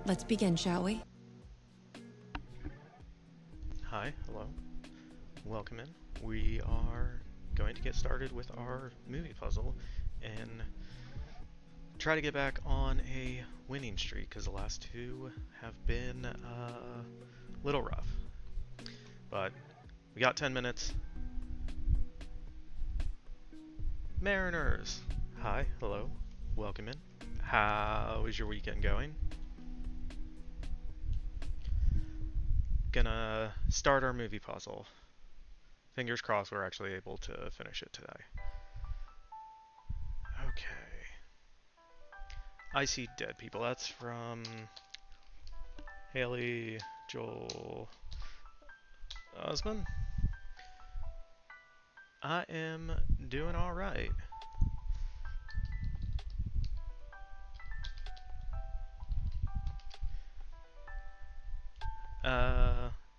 Let's begin, shall we? Hi, hello, welcome in. We are going to get started with our movie puzzle and try to get back on a winning streak because the last two have been a little rough. But we got 10 minutes. Mariners! Hi, hello, welcome in. How is your weekend going? Gonna start our movie puzzle. Fingers crossed we're actually able to finish it today. Okay. I See Dead People. That's from Haley Joel Osment. I am doing alright.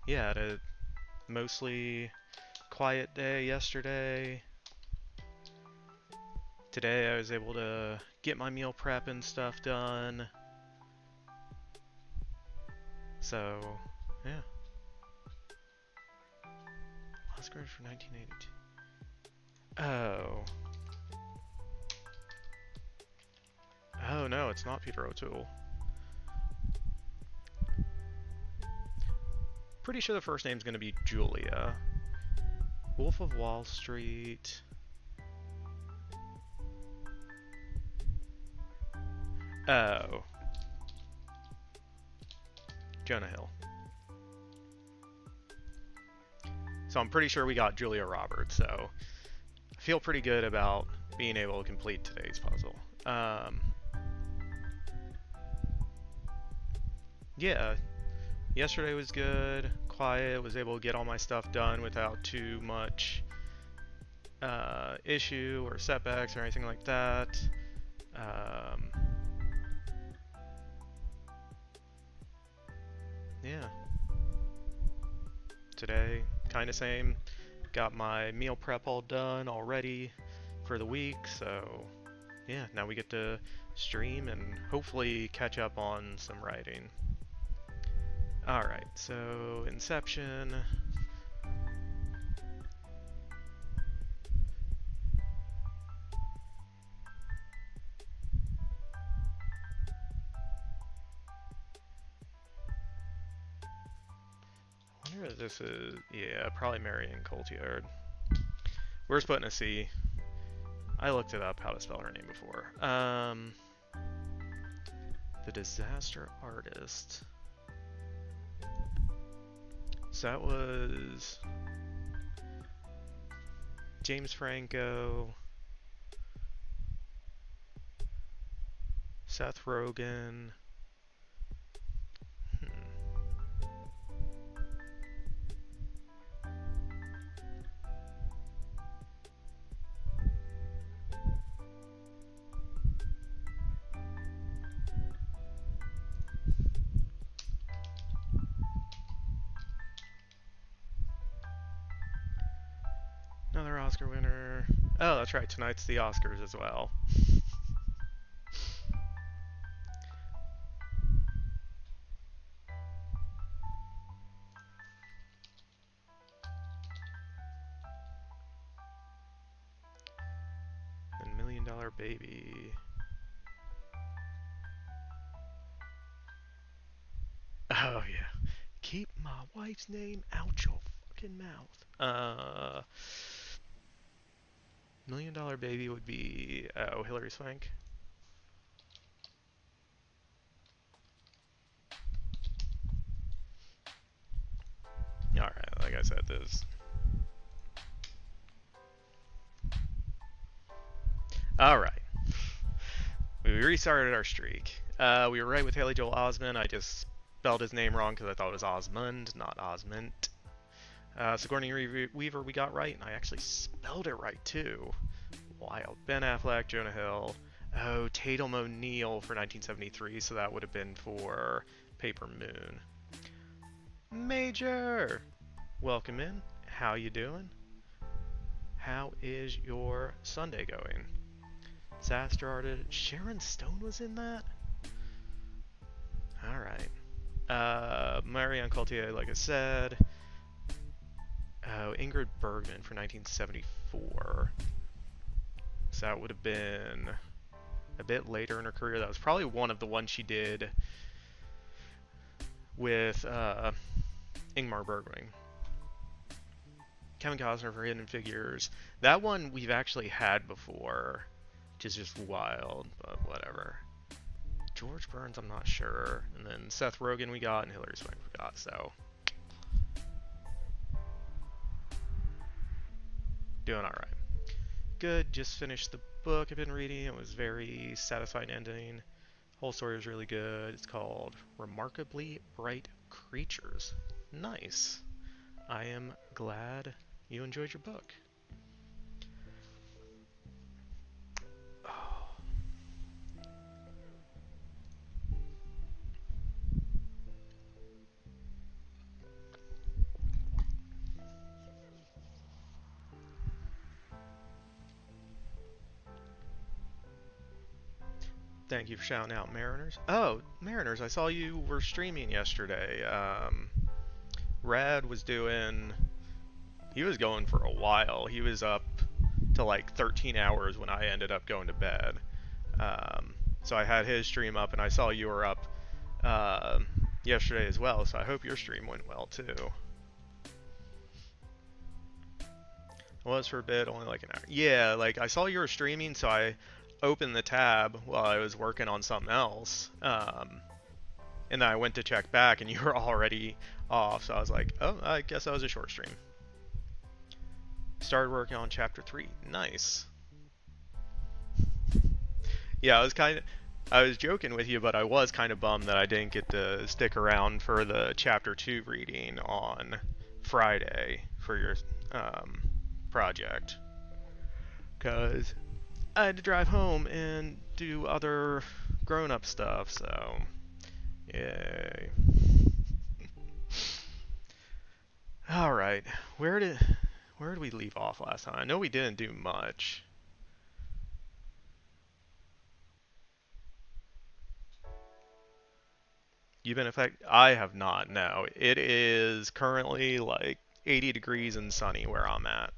Yeah, had a mostly quiet day yesterday. Today I was able to get my meal prep and stuff done. So, yeah. Oscars for 1982. Oh. Oh no, it's not Peter O'Toole. Pretty sure the first name's gonna be Julia. Wolf of Wall Street. Oh. Jonah Hill. So I'm pretty sure we got Julia Roberts, so I feel pretty good about being able to complete today's puzzle. Yeah, yesterday was good, quiet, was able to get all my stuff done without too much issue or setbacks or anything like that. Yeah, today, kind of same. Got my meal prep all done already for the week, so yeah, now we get to stream and hopefully catch up on some writing. Alright, so Inception. I wonder if this is, yeah, probably Marion Cotillard. We're just putting a C. I looked it up how to spell her name before. The Disaster Artist. So that was James Franco, Seth Rogen. Another Oscar winner. Oh, that's right. Tonight's the Oscars as well. And Million Dollar Baby. Oh yeah. Keep my wife's name out your fucking mouth. Million Dollar Baby would be Hillary Swank. All right, like I said, this. All right. We restarted our streak. We were right with Haley Joel Osment. I just spelled his name wrong because I thought it was Osmond, not Osment. Sigourney Weaver we got right, and I actually spelled it right too. Wild. Ben Affleck, Jonah Hill. Oh, Tatum O'Neal for 1973, so that would have been for Paper Moon. Major! Welcome in. How you doing? How is your Sunday going? Disaster Artist. Sharon Stone was in that? Alright. Marianne Cotillard, like I said. Oh, Ingrid Bergman for 1974. So that would have been a bit later in her career. That was probably one of the ones she did with Ingmar Bergman. Kevin Costner for Hidden Figures. That one we've actually had before, which is just wild, but whatever. George Burns, I'm not sure. And then Seth Rogen we got, and Hilary Swank we got, so. Doing alright. Good, just finished the book I've been reading. It was very satisfying ending. Whole story was really good. It's called Remarkably Bright Creatures. Nice. I am glad you enjoyed your book. Oh. Thank you for shouting out Mariners. Oh, Mariners, I saw you were streaming yesterday. Rad was doing... He was going for a while. He was up to like 13 hours when I ended up going to bed. So I had his stream up, and I saw you were up yesterday as well, so I hope your stream went well too. It was for a bit, only like an hour. Yeah, like I saw you were streaming, so I opened the tab while I was working on something else. And then I went to check back, and you were already off, so I was like, oh, I guess that was a short stream. Started working on chapter 3. Nice. Yeah, I was joking with you, but I was kind of bummed that I didn't get to stick around for the chapter 2 reading on Friday for your project, because I had to drive home and do other grown-up stuff, so yay. Alright, where did we leave off last time? I know we didn't do much. You've been affected? I have not, no. It is currently like 80 degrees and sunny where I'm at.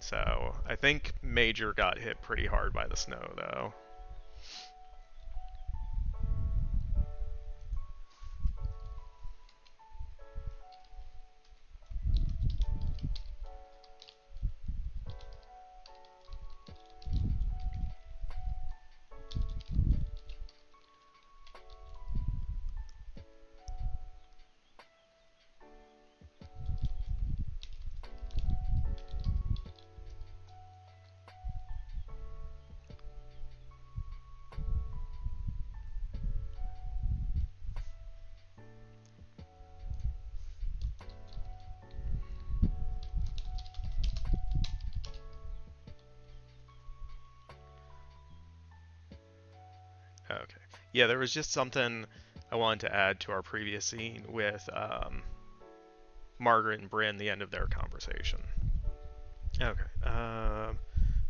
So, I think Major got hit pretty hard by the snow, though. Okay. Yeah, there was just something I wanted to add to our previous scene with Margaret and Bryn, the end of their conversation. Okay.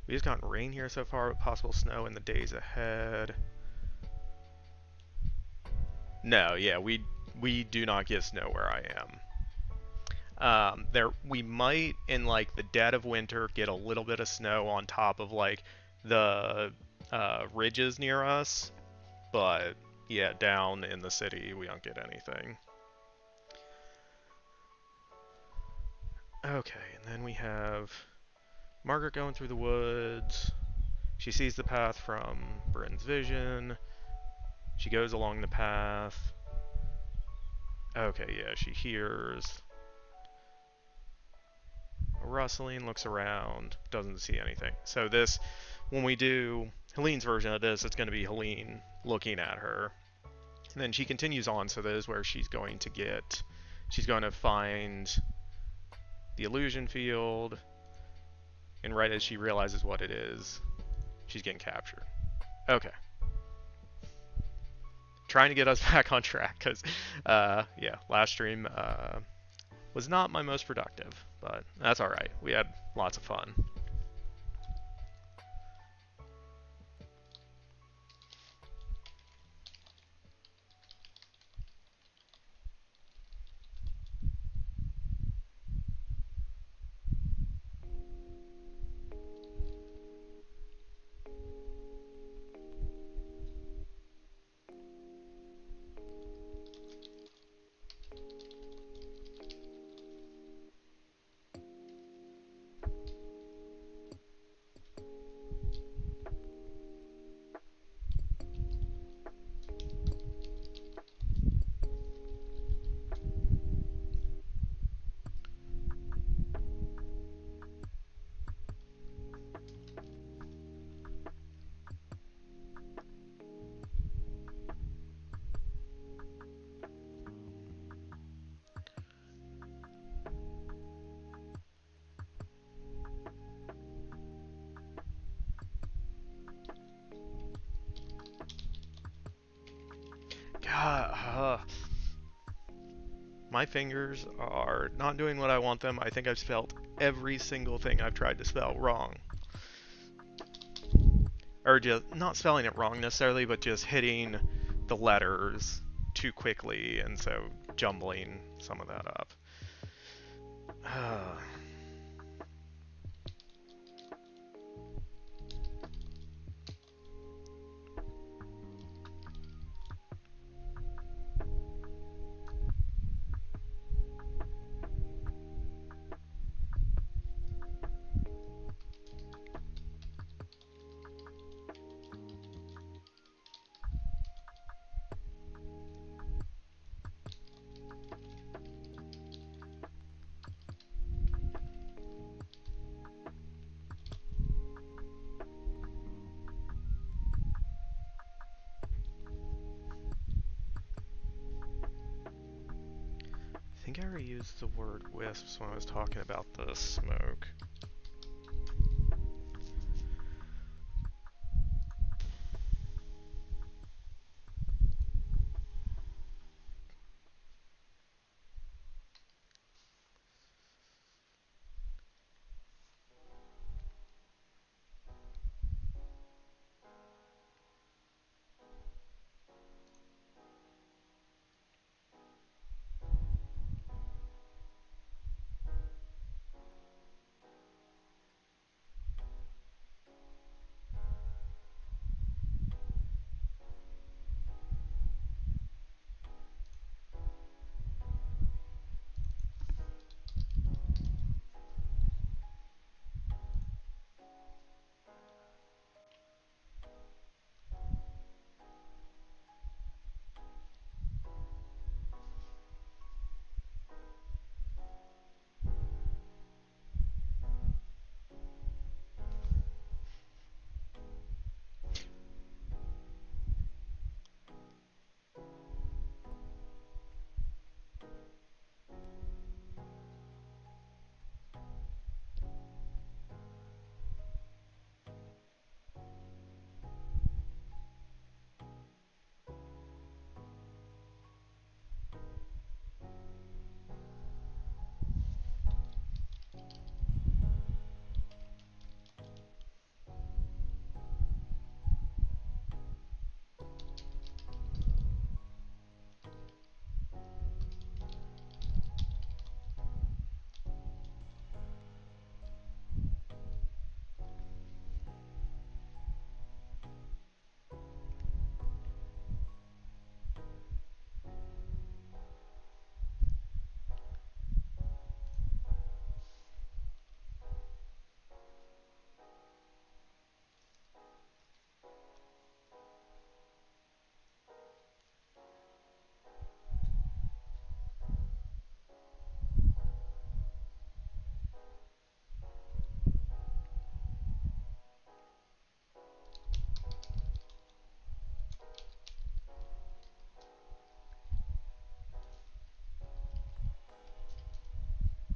We just gotten rain here so far, with possible snow in the days ahead. No, yeah, we do not get snow where I am. We might in like the dead of winter get a little bit of snow on top of like the ridges near us, but yeah, down in the city we don't get anything. Okay, and then we have Margaret going through the woods. She sees the path from Bryn's vision. She goes along the path. Okay, yeah, she hears a rustling, looks around, doesn't see anything. So this, when we do Helene's version of this, it's going to be Helene looking at her. And then she continues on, so that is where she's going to find the illusion field, and right as she realizes what it is, she's getting captured. Okay. Trying to get us back on track, because, yeah, last stream was not my most productive, but that's alright. We had lots of fun. my fingers are not doing what I want them. I think I've spelled every single thing I've tried to spell wrong. Or just not spelling it wrong necessarily, but just hitting the letters too quickly, and so jumbling some of that up. I think I already used the word wisps when I was talking about the smoke.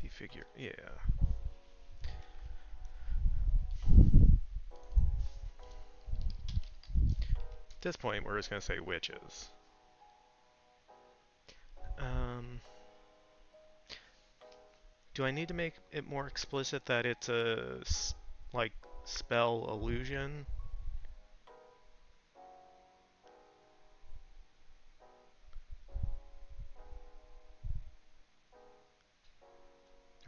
You figure, yeah. At this point, we're just going to say witches. Do I need to make it more explicit that it's a, like, spell illusion?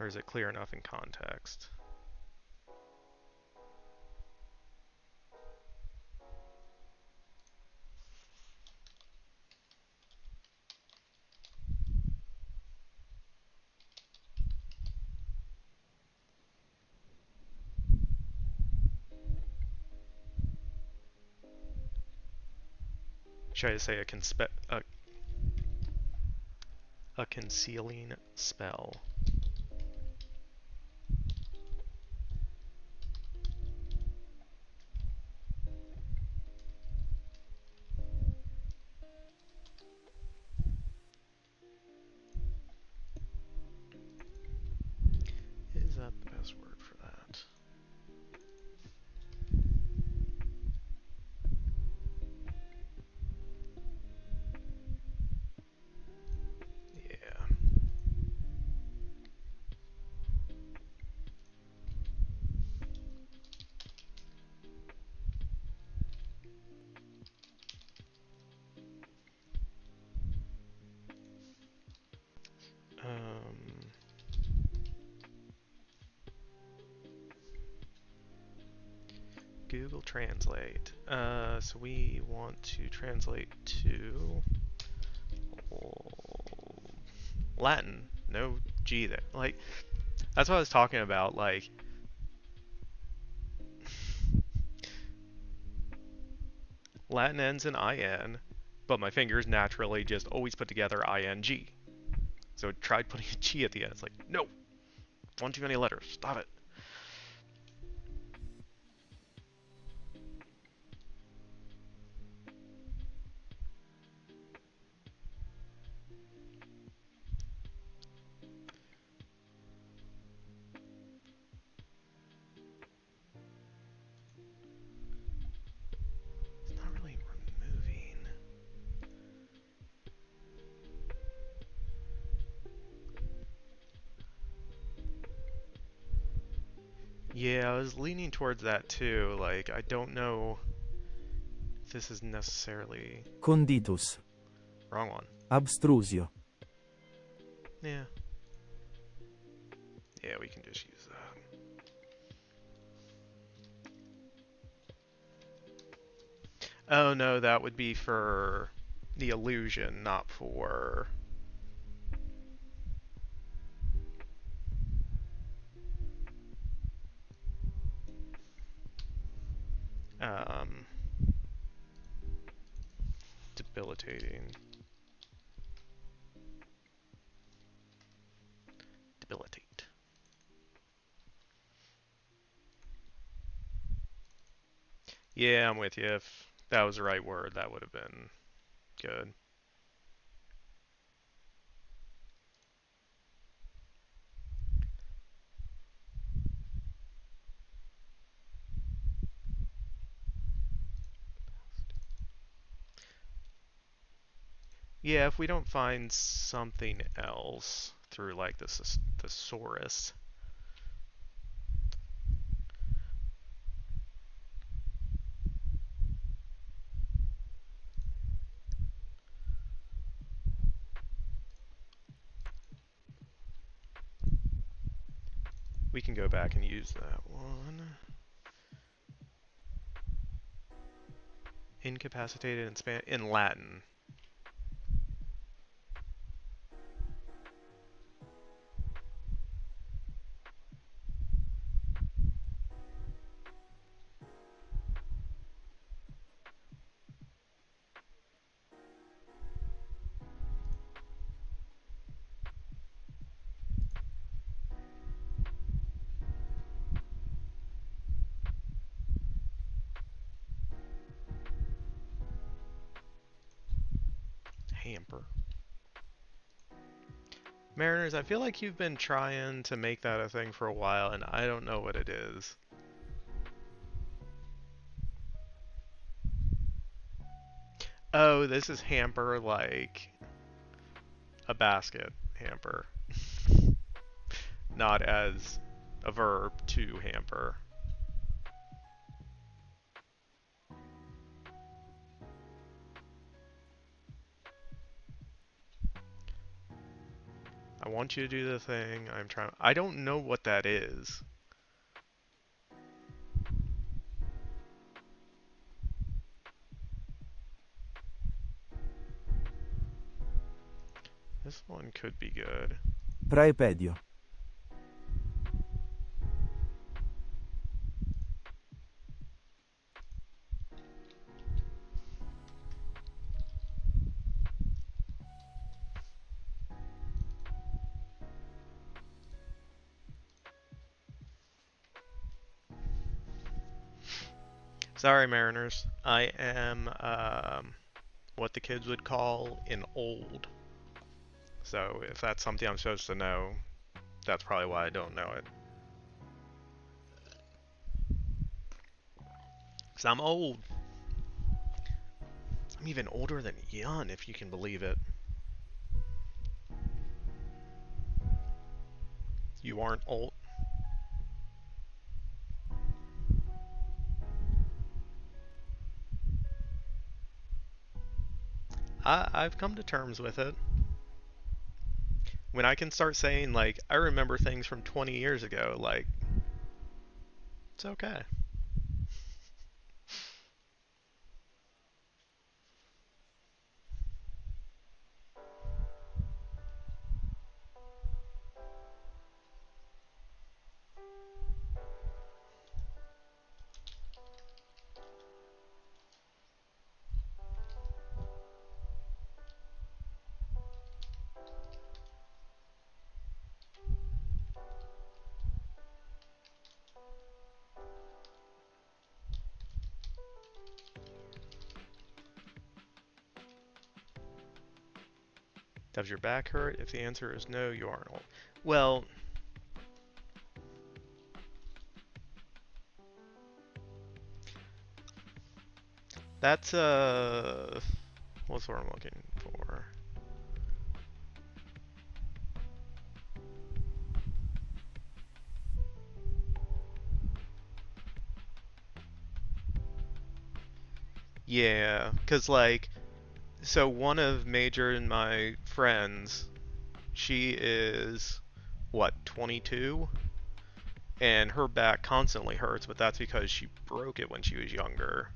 Or is it clear enough in context? Should I say a concealing spell? Is that the best word for that? Yeah. Google Translate. So we want to translate to Latin. No G there. Like, that's what I was talking about. Like, Latin ends in IN, but my fingers naturally just always put together ING. So I tried putting a G at the end. It's like, no, one too many letters. Stop it. It's not really removing. Yeah, I was leaning towards that too. Like, I don't know if this is necessarily Conditus. wrong one. Abstrusio. Yeah. Yeah, we can just use that. Oh no, that would be for the illusion, not for um, debilitating. Debilitate. Yeah, I'm with you. If that was the right word, that would have been good. Yeah, if we don't find something else through like the thesaurus, we can go back and use that one. Incapacitated in Latin. Hamper. Mariners, I feel like you've been trying to make that a thing for a while, and I don't know what it is. Oh, this is hamper like a basket hamper, not as a verb to hamper. I want you to do the thing. I'm trying. I don't know what that is. This one could be good. Praepedio. Sorry, Mariners. I am what the kids would call an old. So if that's something I'm supposed to know, that's probably why I don't know it. Because I'm old. I'm even older than Yun, if you can believe it. You aren't old. I've come to terms with it. When I can start saying, like, I remember things from 20 years ago, like, it's okay. Does your back hurt? If the answer is no, you aren't old. Well, that's what's what I'm looking for. Yeah, cause like, so one of Major and my friends, she is what, 22, and her back constantly hurts, but that's because she broke it when she was younger.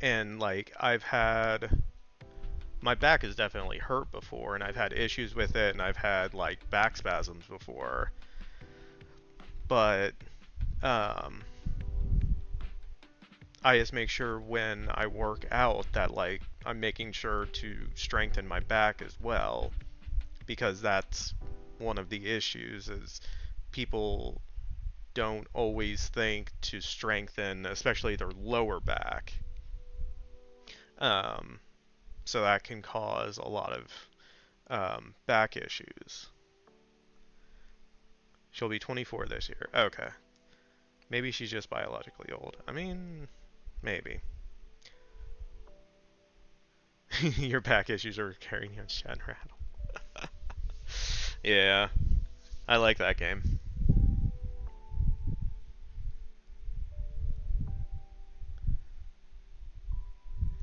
And like, my back has definitely hurt before, and I've had issues with it, and I've had like back spasms before. But um, I just make sure when I work out that like I'm making sure to strengthen my back as well, because that's one of the issues is people don't always think to strengthen, especially their lower back. Um, so that can cause a lot of back issues. She'll be 24 this year. Okay. Maybe she's just biologically old. I mean, maybe. Your back issues are carrying you on Shat and Rattle. Yeah, I like that game.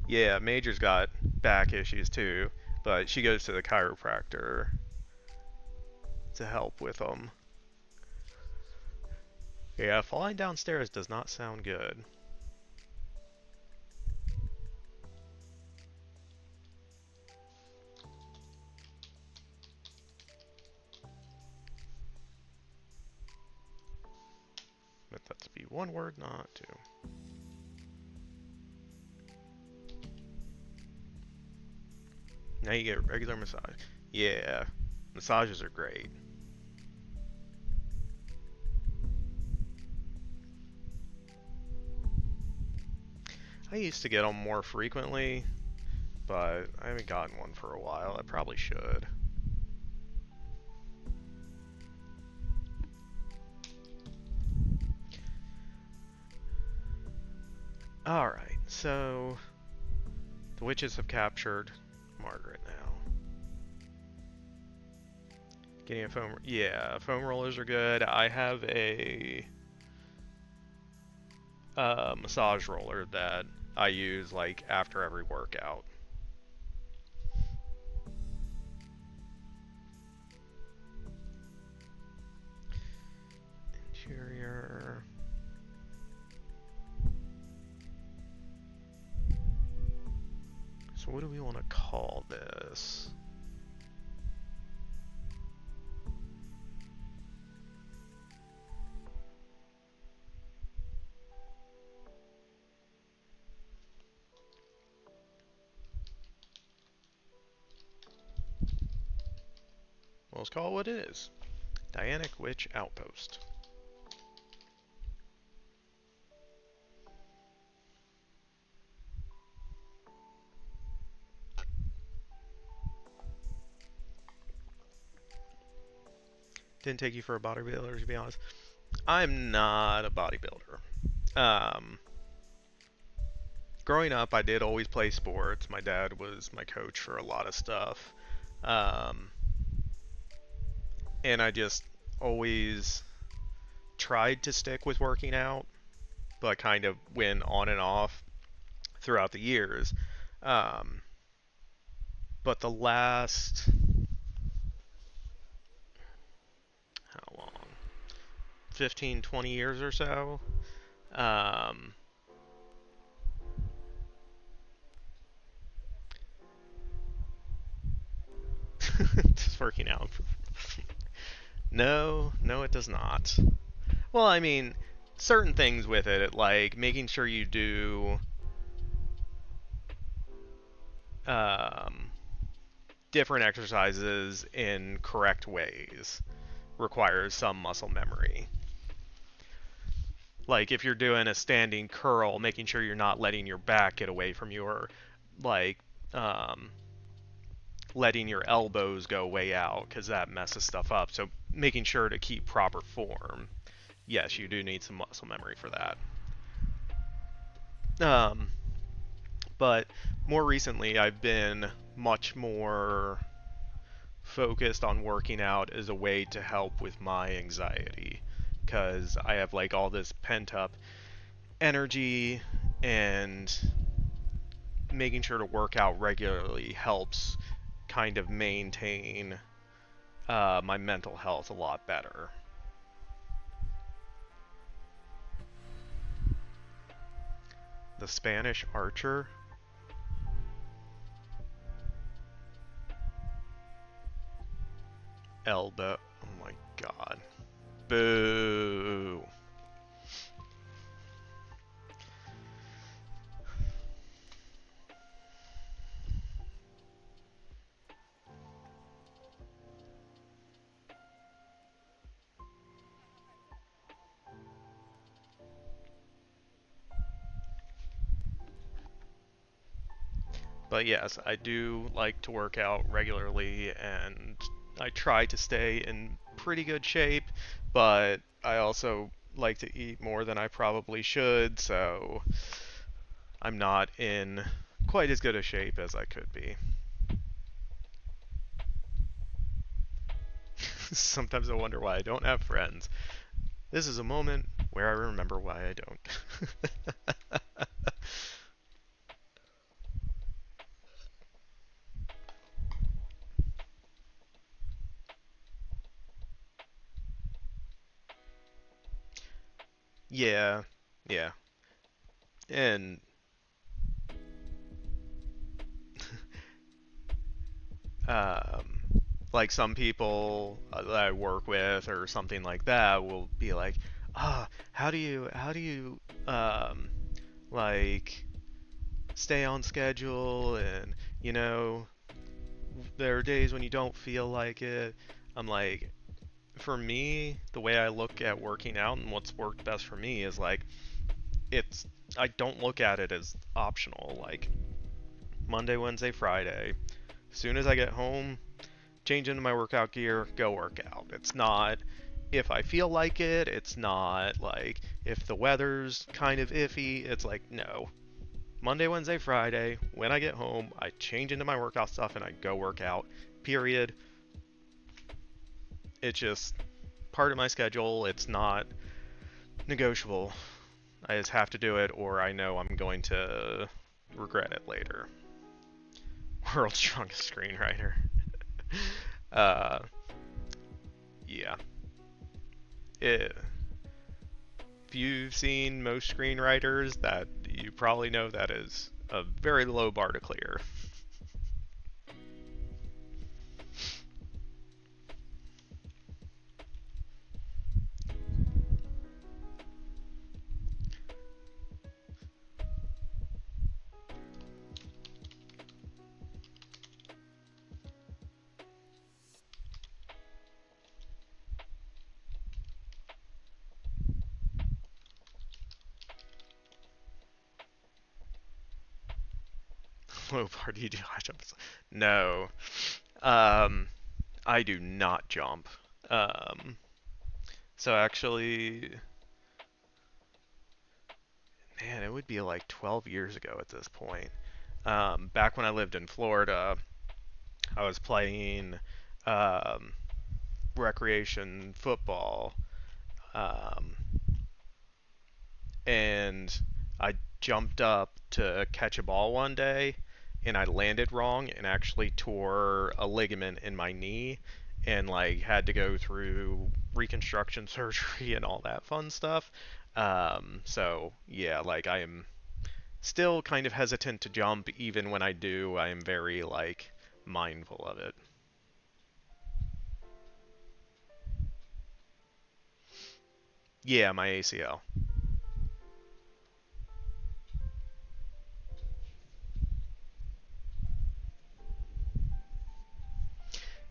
Yeah, Major's got back issues too, but she goes to the chiropractor to help with them. Yeah, falling downstairs does not sound good. But that's be one word, not two. Now you get regular massage. Yeah, massages are great. I used to get them more frequently, but I haven't gotten one for a while. I probably should. Alright, so the witches have captured Margaret now. Getting a foam... Yeah, foam rollers are good. I have a massage roller that I use like after every workout. Interior... So what do we want to call this? Well, let's call it what it is. Dianic Witch Outpost. Didn't take you for a bodybuilder, to be honest. I'm not a bodybuilder. Growing up, I did always play sports. My dad was my coach for a lot of stuff. Um, and I just always tried to stick with working out, but kind of went on and off throughout the years. Um, but the last, how long? 15, 20 years or so. Um, just working out. No, no, it does not. Well, I mean, certain things with it, like making sure you do um, different exercises in correct ways requires some muscle memory. Like if you're doing a standing curl, making sure you're not letting your back get away from you, or like um, letting your elbows go way out because that messes stuff up. So making sure to keep proper form. Yes, you do need some muscle memory for that. Um, but more recently, I've been much more focused on working out as a way to help with my anxiety because I have like all this pent up energy, and making sure to work out regularly helps kind of maintain my mental health a lot better. The Spanish Archer. Elbow. Oh my god. Boo. But yes, I do like to work out regularly, and I try to stay in pretty good shape, but I also like to eat more than I probably should, so I'm not in quite as good a shape as I could be. Sometimes I wonder why I don't have friends. This is a moment where I remember why I don't. Yeah, yeah. And um, like some people that I work with or something like that will be like, how do you um, like stay on schedule, and you know there are days when you don't feel like it. I'm like, for me, the way I look at working out and what's worked best for me is like it's I don't look at it as optional. Like Monday, Wednesday, Friday. As soon as I get home, change into my workout gear, go work out. It's not if I feel like it. It's not like if the weather's kind of iffy. It's like, no. Monday, Wednesday, Friday, when I get home, I change into my workout stuff and I go work out. Period. It's just part of my schedule. It's not negotiable. I just have to do it, or I know I'm going to regret it later. World's strongest screenwriter. uh, yeah. It, if you've seen most screenwriters, that you probably know that is a very low bar to clear. Low bar, do you do high jumps? No. Um, I do not jump. Um, so actually, man, it would be like 12 years ago at this point. Back when I lived in Florida, I was playing um, recreation football, um, and I jumped up to catch a ball one day, and I landed wrong and actually tore a ligament in my knee, and like had to go through reconstruction surgery and all that fun stuff. So yeah, like I am still kind of hesitant to jump. Even when I do, I am very like mindful of it. Yeah, my ACL.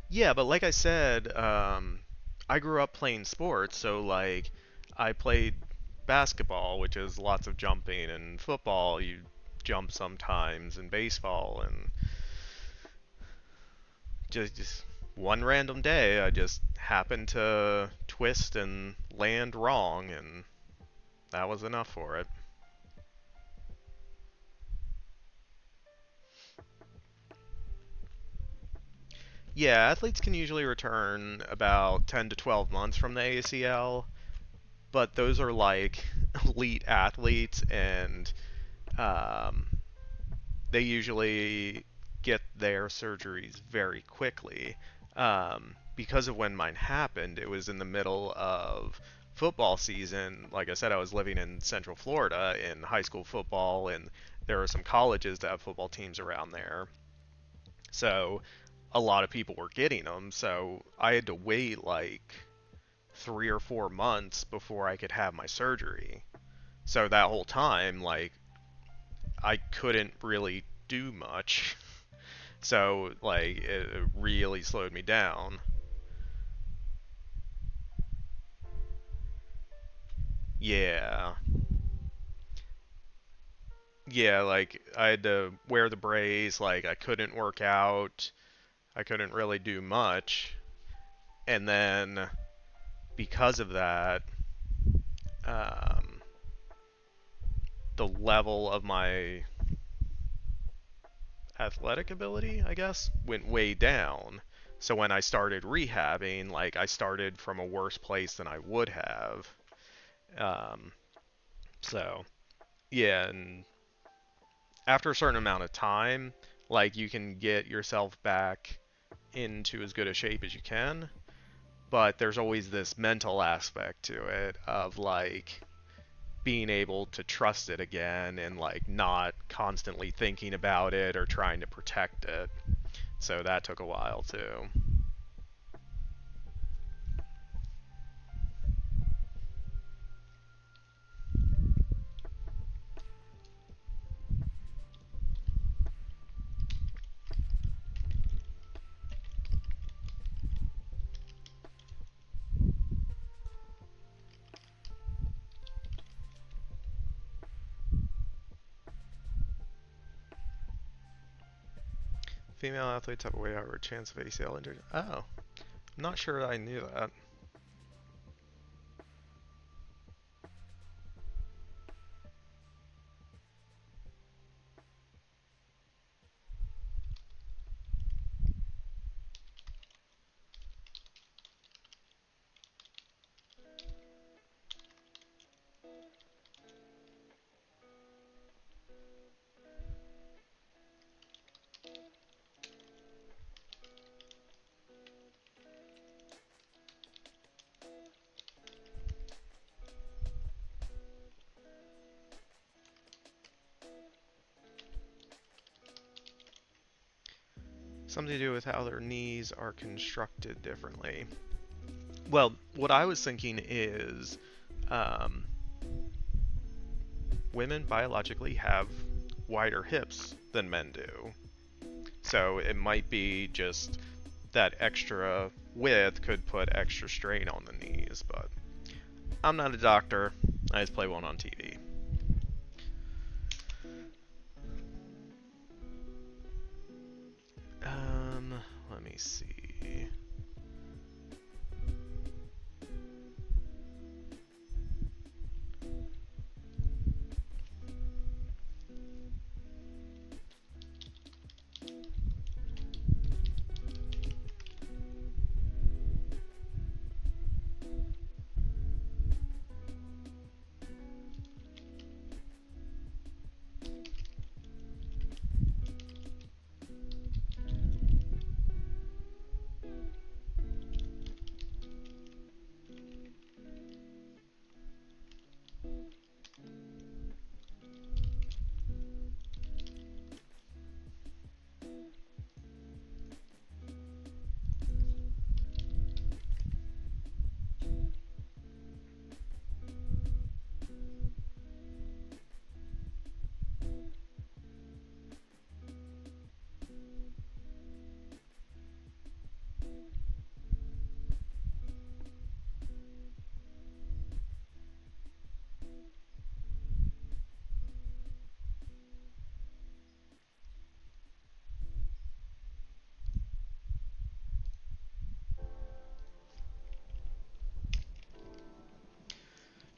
Yeah, but like I said, I grew up playing sports, so like I played basketball, which is lots of jumping, and football, you jump sometimes, and baseball, and just one random day, I just happened to twist and land wrong, and that was enough for it. Yeah, athletes can usually return about 10 to 12 months from the ACL, but those are like elite athletes, and um, they usually get their surgeries very quickly. Because of when mine happened, it was in the middle of football season. Like I said, I was living in Central Florida in high school football, and there are some colleges that have football teams around there. So a lot of people were getting them. So I had to wait like 3 or 4 months before I could have my surgery. So that whole time, like, I couldn't really do much. So, like, it really slowed me down. Yeah. Yeah, like, I had to wear the brace, like, I couldn't work out, I couldn't really do much. And then, because of that, um, the level of my athletic ability, I guess, went way down. So when I started rehabbing, like, I started from a worse place than I would have. Um, so, yeah, and after a certain amount of time, like, you can get yourself back into as good a shape as you can, but there's always this mental aspect to it of like being able to trust it again and like not constantly thinking about it or trying to protect it. So that took a while too. Female athletes have a way higher chance of ACL injury. Oh, I'm not sure I knew that. Something to do with how their knees are constructed differently. Well, what I was thinking is um, women biologically have wider hips than men do. So it might be just that extra width could put extra strain on the knees, but I'm not a doctor. I just play one on TV. Um, Let me see.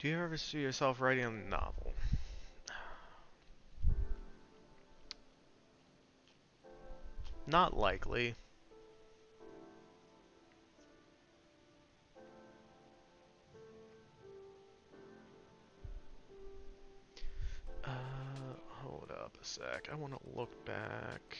Do you ever see yourself writing a novel? Not likely. Hold up a sec. I want to look back.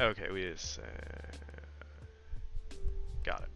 Okay, we just got it.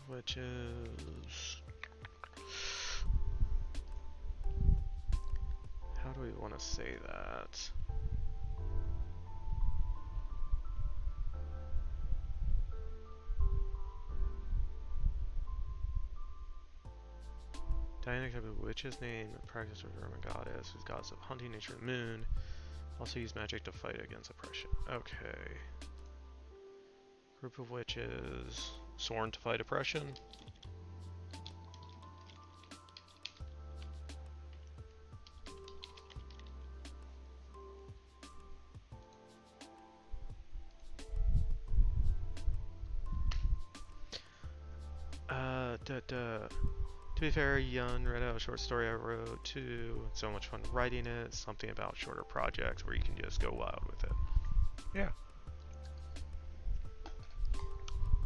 Which is... How do we want to say that? Diana type of witch's name, practice of Roman goddess, who's goddess of hunting, nature, and moon. Also use magic to fight against oppression. Okay. Group of witches, sworn to fight oppression. To be fair, Yun read out a short story I wrote too. It's so much fun writing it. Something about shorter projects where you can just go wild with it. Yeah.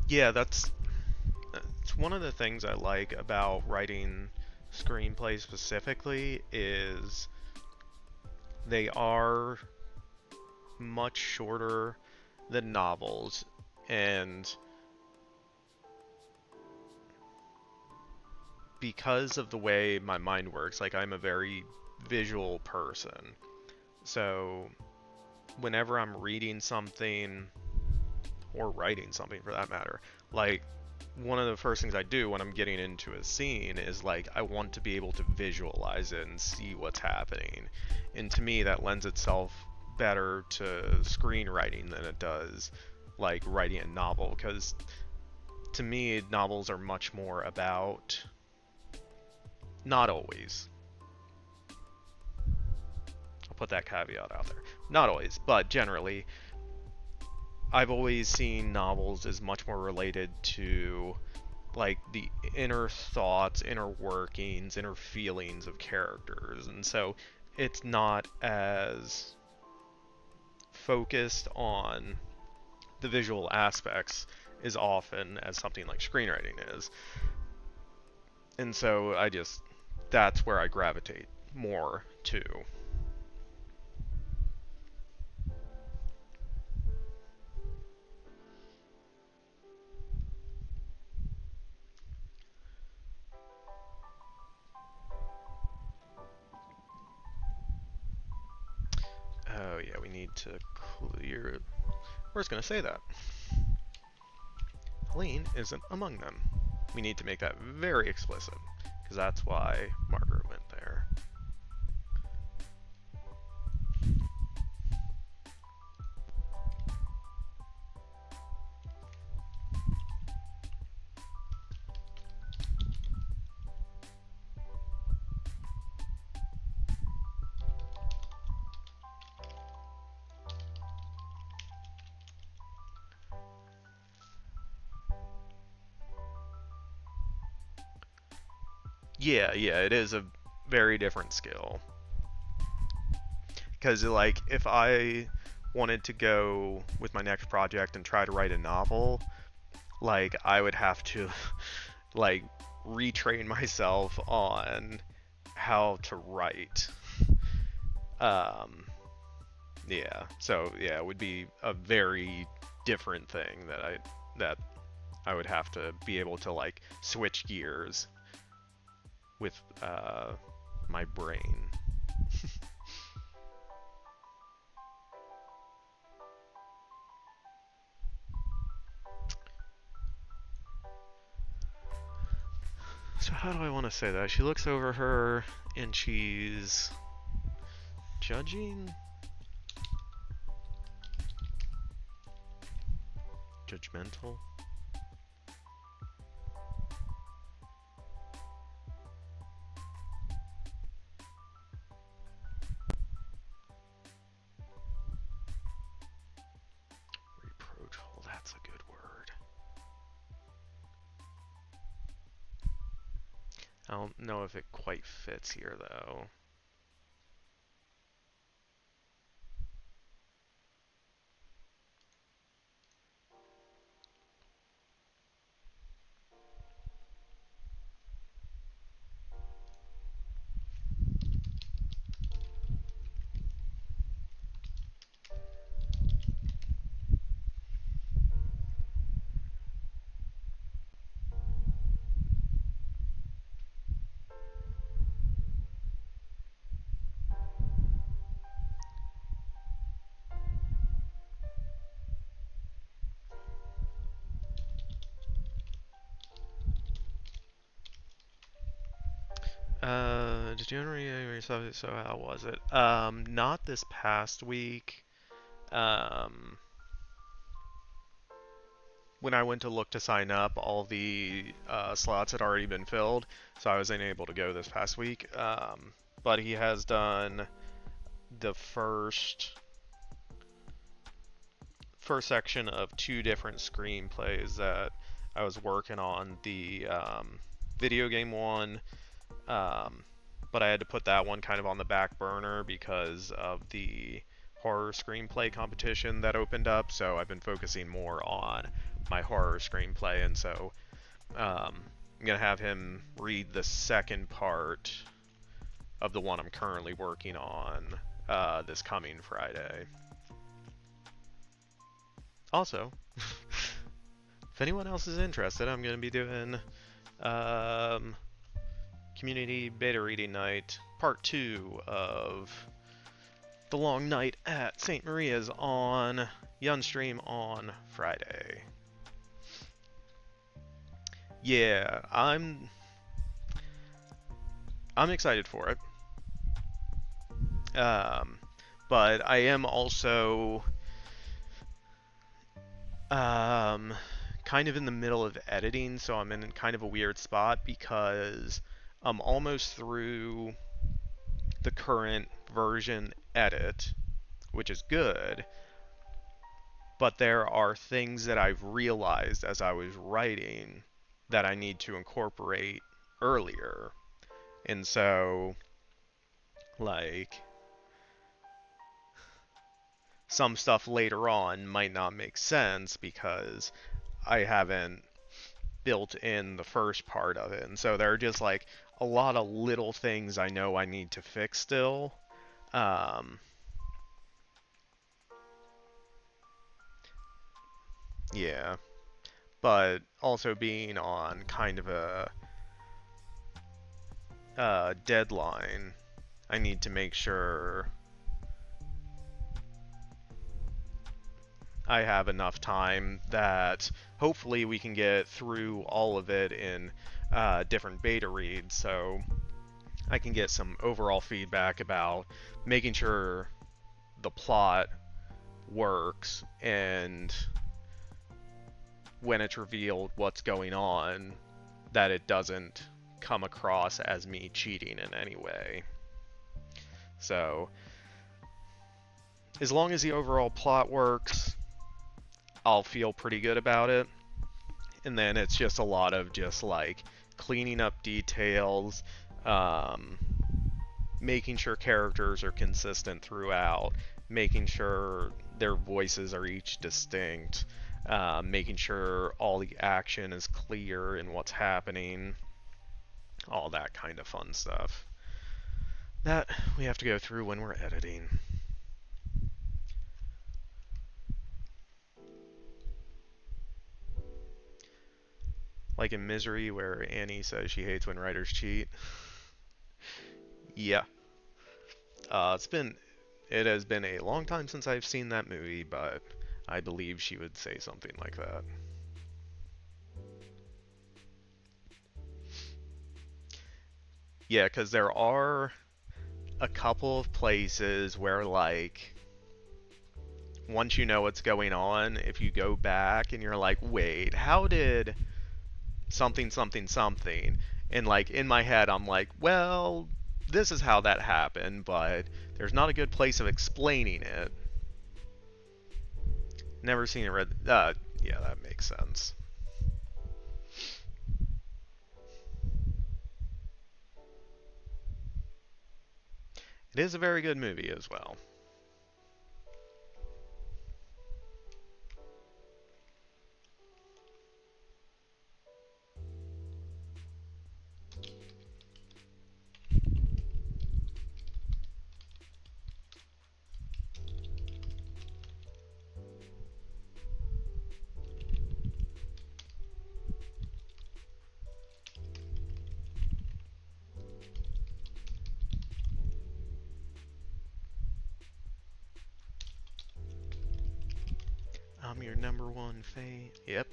Yeah, that's one of the things I like about writing screenplays specifically is they are much shorter than novels, and because of the way my mind works, like I'm a very visual person. So whenever I'm reading something or writing something for that matter, like one of the first things I do when I'm getting into a scene is like I want to be able to visualize it and see what's happening. And to me that lends itself better to screenwriting than it does like writing a novel, because to me novels are much more about, not always, I'll put that caveat out there, not always, but generally I've always seen novels as much more related to like the inner thoughts, inner workings, inner feelings of characters, and so it's not as focused on the visual aspects as often as something like screenwriting is. And so that's where I gravitate more to. Oh yeah, we need to clear... We're just going to say that. Helene isn't among them. We need to make that very explicit, because that's why Margaret went there. Yeah, it is a very different skill. Because, like, if I wanted to go with my next project and try to write a novel, like, I would have to, like, retrain myself on how to write. Yeah, so, yeah, it would be a very different thing that I would have to be able to like switch gears with my brain. So how do I want to say that? She looks over her and she's judging? Judgmental? Reproachful, that's a good word. I don't know if it quite fits here though. Did you yourself? So how was it? Not this past week. Um, when I went to look to sign up, all the slots had already been filled, so I was unable to go this past week. But he has done the first section of two different screenplays that I was working on. The video game one, but I had to put that one kind of on the back burner because of the horror screenplay competition that opened up. So I've been focusing more on my horror screenplay, and so I'm gonna have him read the second part of the one I'm currently working on this coming Friday. Also, if anyone else is interested, I'm going to be doing community beta reading night, part 2 of The Long Night at St. Maria's on Yunstream on Friday. Yeah, I'm excited for it. But I am also kind of in the middle of editing, so I'm in kind of a weird spot because I'm almost through the current version edit, which is good, but there are things that I've realized as I was writing that I need to incorporate earlier. And so, like, some stuff later on might not make sense because I haven't built in the first part of it. And so there are just like a lot of little things I know I need to fix still. Yeah. But also being on kind of a deadline, I need to make sure I have enough time that hopefully we can get through all of it in different beta reads, so I can get some overall feedback about making sure the plot works, and when it's revealed what's going on, that it doesn't come across as me cheating in any way. So, as long as the overall plot works, I'll feel pretty good about it. And then it's just a lot of just like cleaning up details, making sure characters are consistent throughout, making sure their voices are each distinct, making sure all the action is clear in what's happening, all that kind of fun stuff. That we have to go through when we're editing. Like in Misery, where Annie says she hates when writers cheat. Yeah. It has been a long time since I've seen that movie, but I believe she would say something like that. Yeah, because there are a couple of places where, like, once you know what's going on, if you go back and you're like, wait, how did something, something, something? And, like, in my head, I'm like, well, this is how that happened, but there's not a good place of explaining it. Never seen it read. Yeah, that makes sense. It is a very good movie as well. I'm your number one fan. Yep.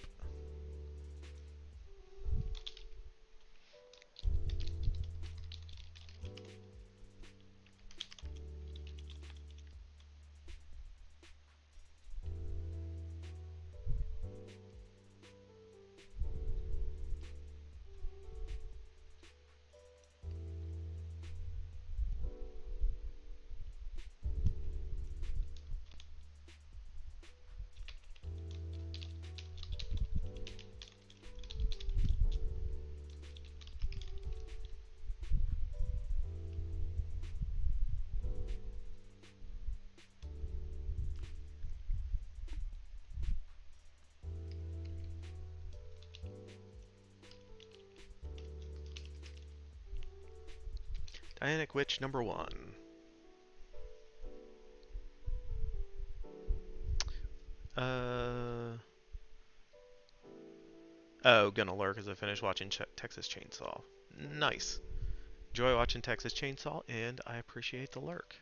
Dianic Witch number one. Uh. Oh, gonna lurk as I finish watching Texas Chainsaw. Nice. Enjoy watching Texas Chainsaw, and I appreciate the lurk.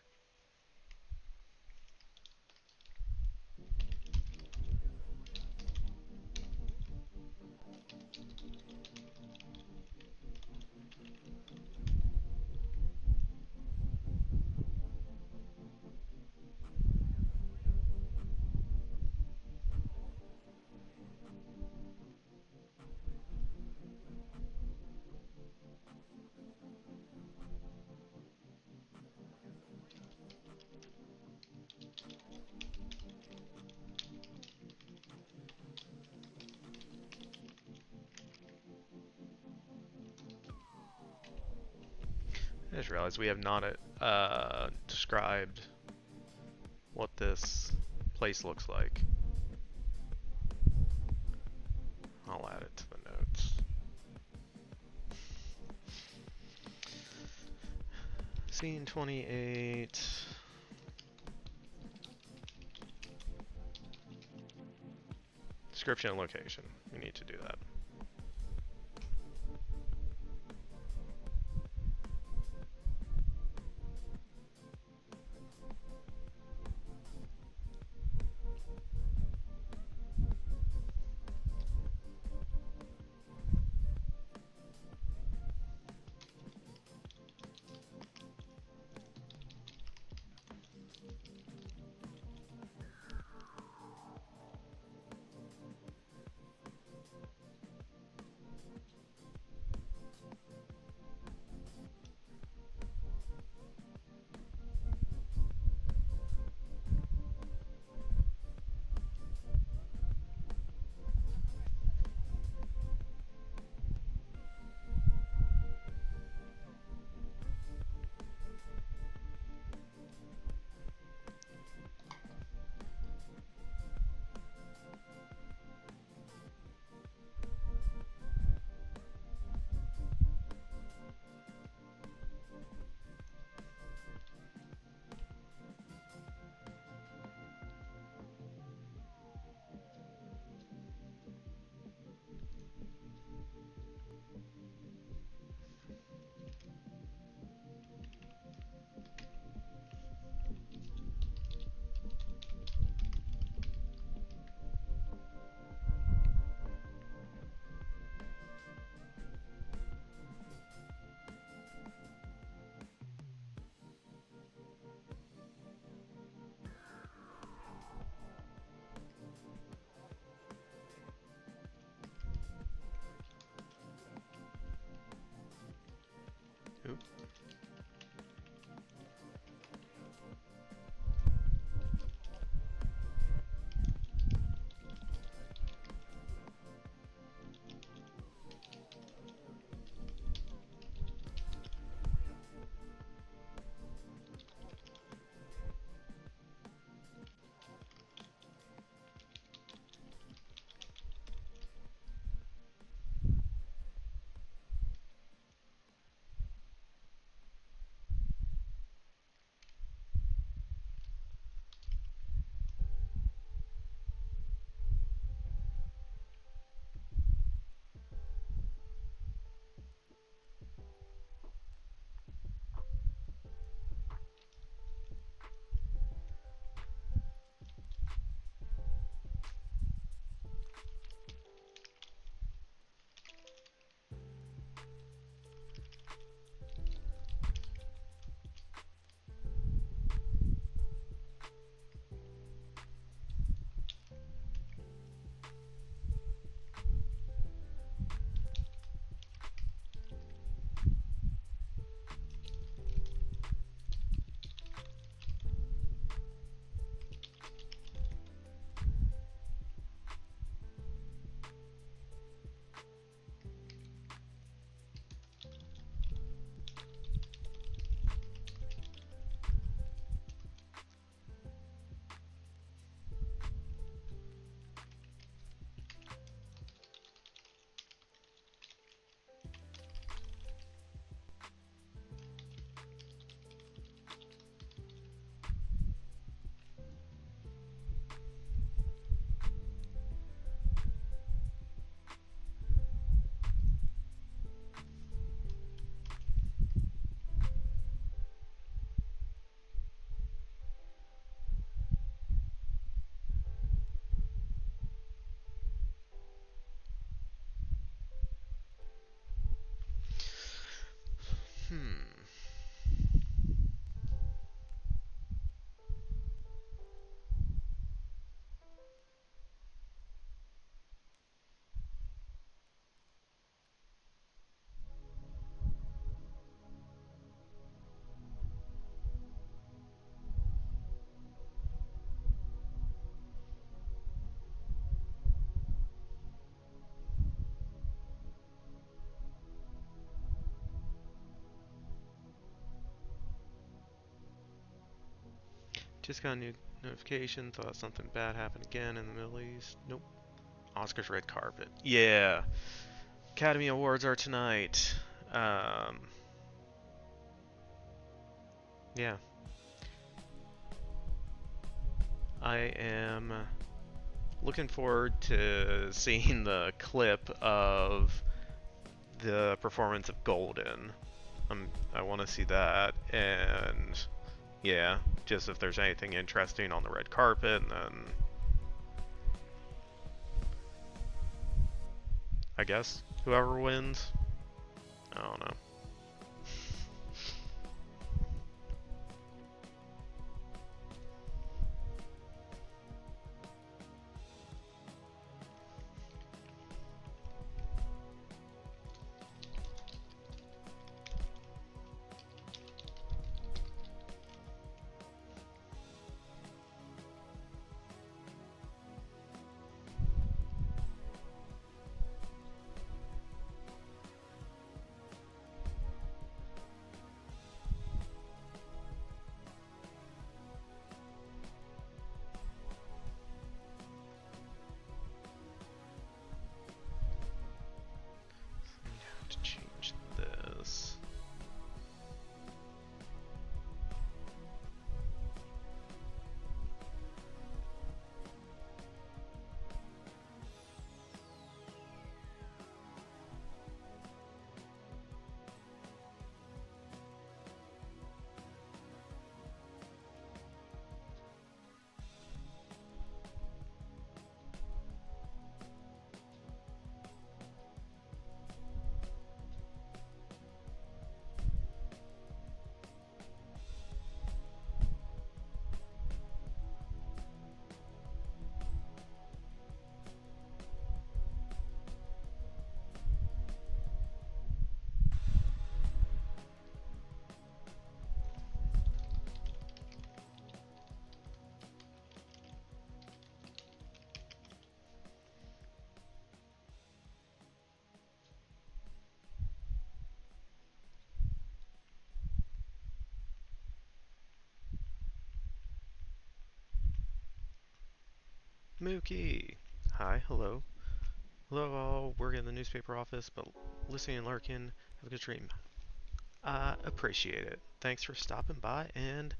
I just realized we have not described what this place looks like. I'll add it to the notes. Scene 28. Description and location. We need to do that. Oop. Just got a new notification. Thought something bad happened again in the Middle East. Nope. Oscars red carpet. Yeah. Academy Awards are tonight. Yeah. I am looking forward to seeing the clip of the performance of Golden. I want to see that, and yeah, just if there's anything interesting on the red carpet, and then I guess whoever wins. I don't know. Mookie. Hi, hello. Hello all, working in the newspaper office, but listening and lurking. Have a good stream. Appreciate it. Thanks for stopping by and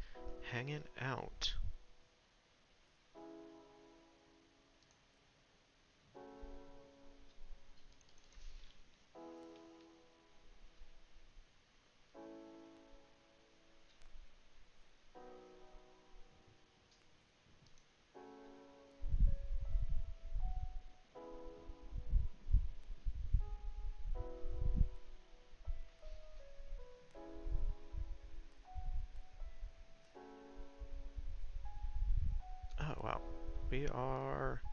hanging out. Oh wow, we're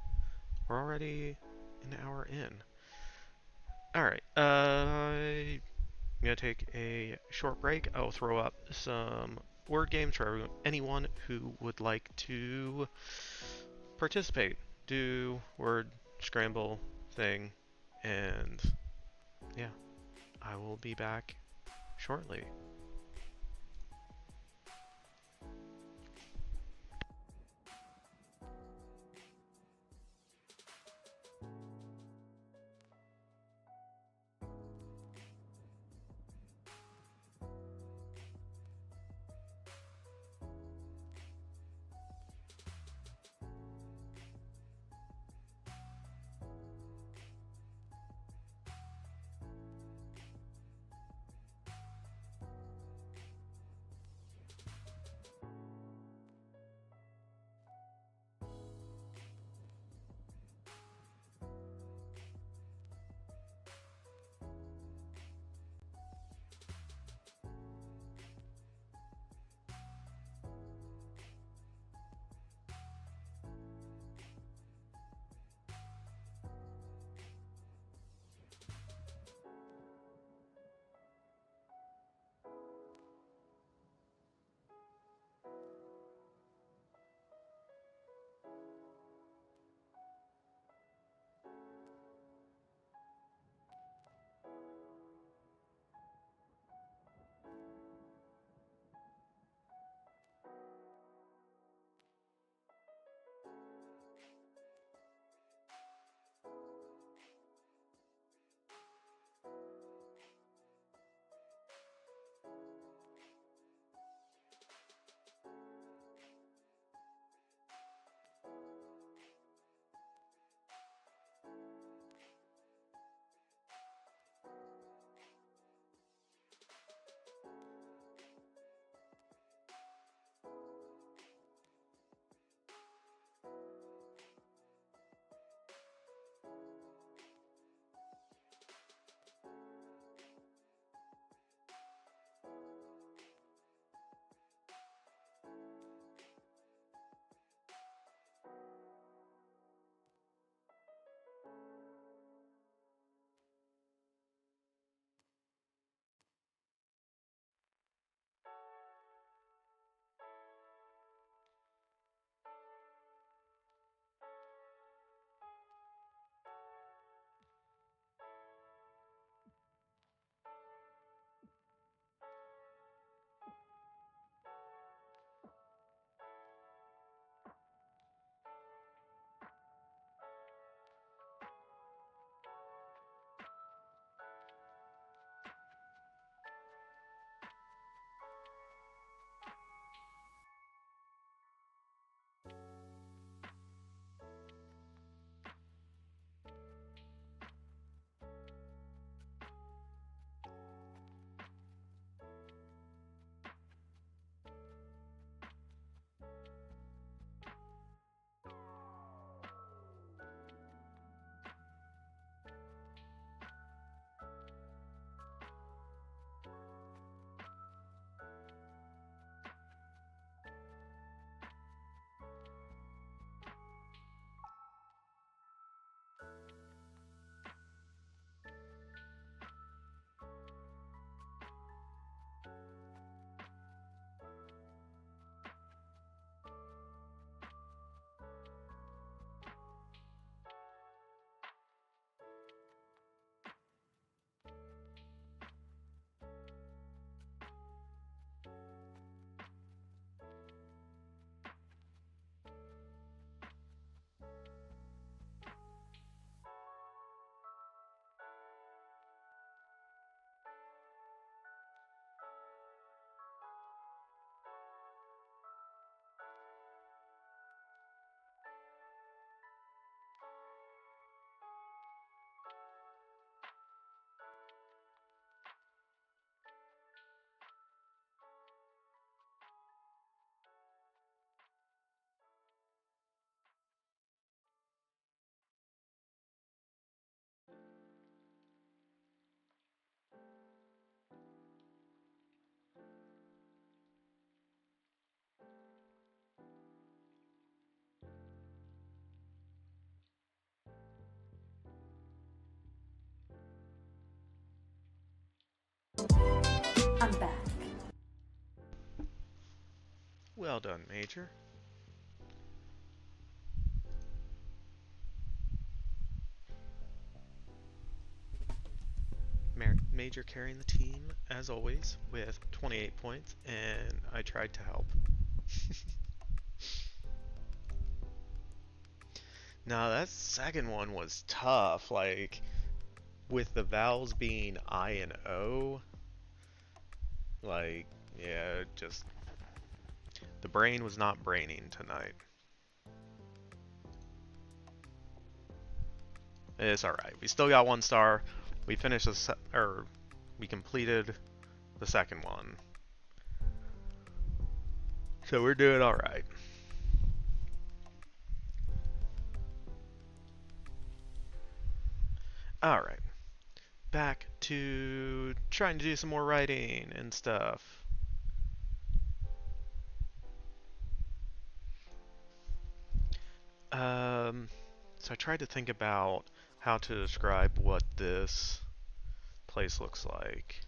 already an hour in. All right, I'm gonna take a short break. I'll throw up some word games for anyone who would like to participate. Do word scramble thing, and yeah, I will be back shortly. Well done, Major. Major carrying the team, as always, with 28 points, and I tried to help. Now, that second one was tough, like, with the vowels being I and O, like, yeah, just, the brain was not braining tonight. It's alright, we still got 1 star, we finished we completed the second one. So we're doing alright. Alright. Back to trying to do some more writing and stuff. So I tried to think about how to describe what this place looks like.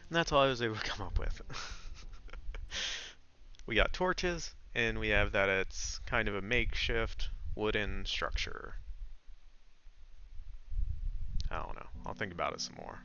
And that's all I was able to come up with. We got torches, and we have that it's kind of a makeshift wooden structure. I don't know. I'll think about it some more.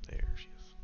There she is.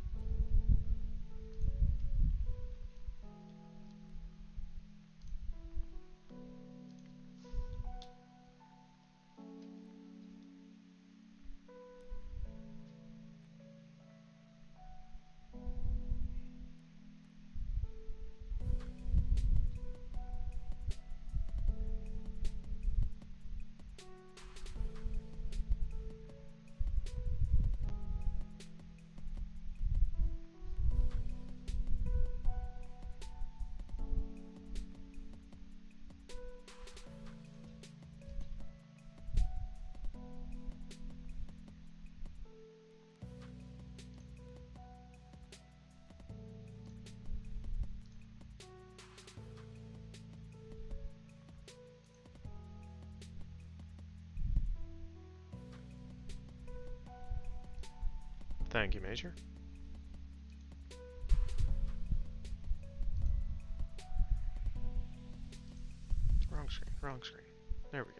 Thank you, Major. Wrong screen, wrong screen. There we go.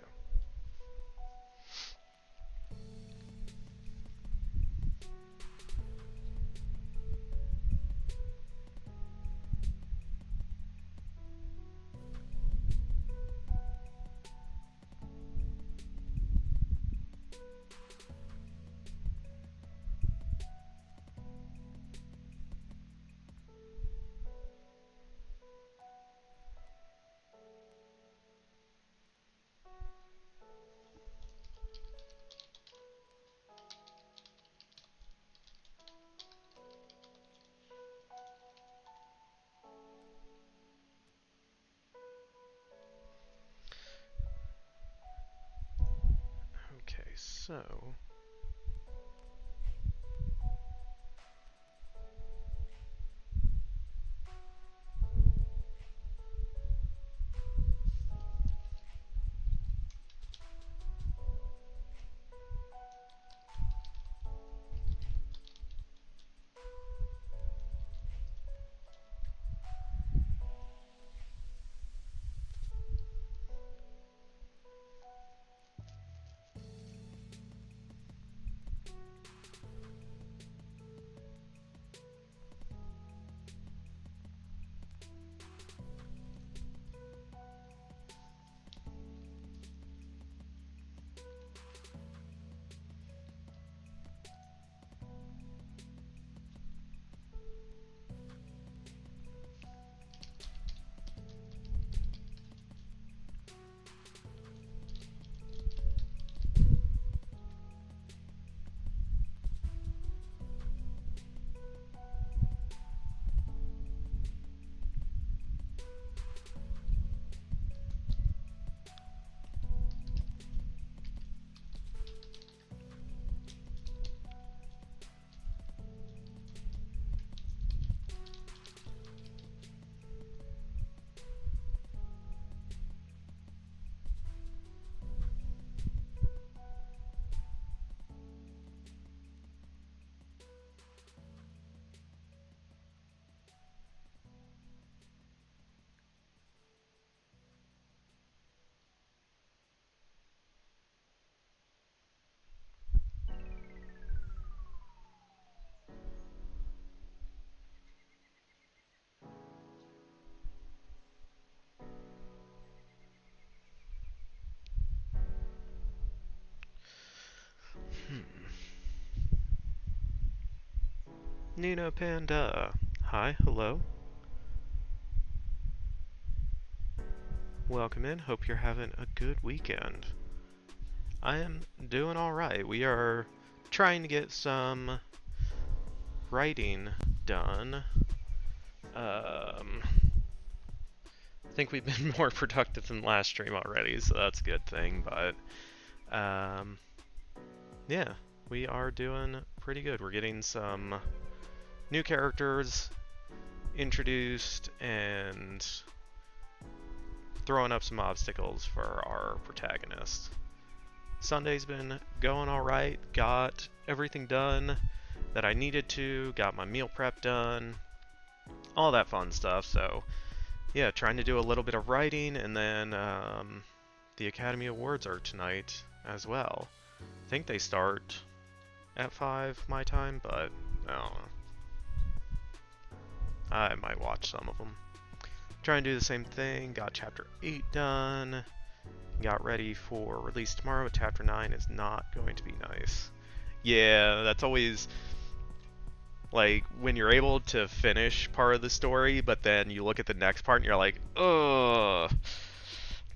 Okay, so Nina Panda. Hi, hello. Welcome in. Hope you're having a good weekend. I am doing alright. We are trying to get some writing done. I think we've been more productive than last stream already, so that's a good thing, but yeah, we are doing pretty good. We're getting some new characters introduced and throwing up some obstacles for our protagonist. Sunday's been going alright, got everything done that I needed to, got my meal prep done, all that fun stuff, so yeah, trying to do a little bit of writing, and then the Academy Awards are tonight as well. I think they start at 5 my time, but I don't know. I might watch some of them. Trying to do the same thing, got Chapter 8 done, got ready for release tomorrow. Chapter 9 is not going to be nice. Yeah, that's always, like, when you're able to finish part of the story, but then you look at the next part and you're like, ugh,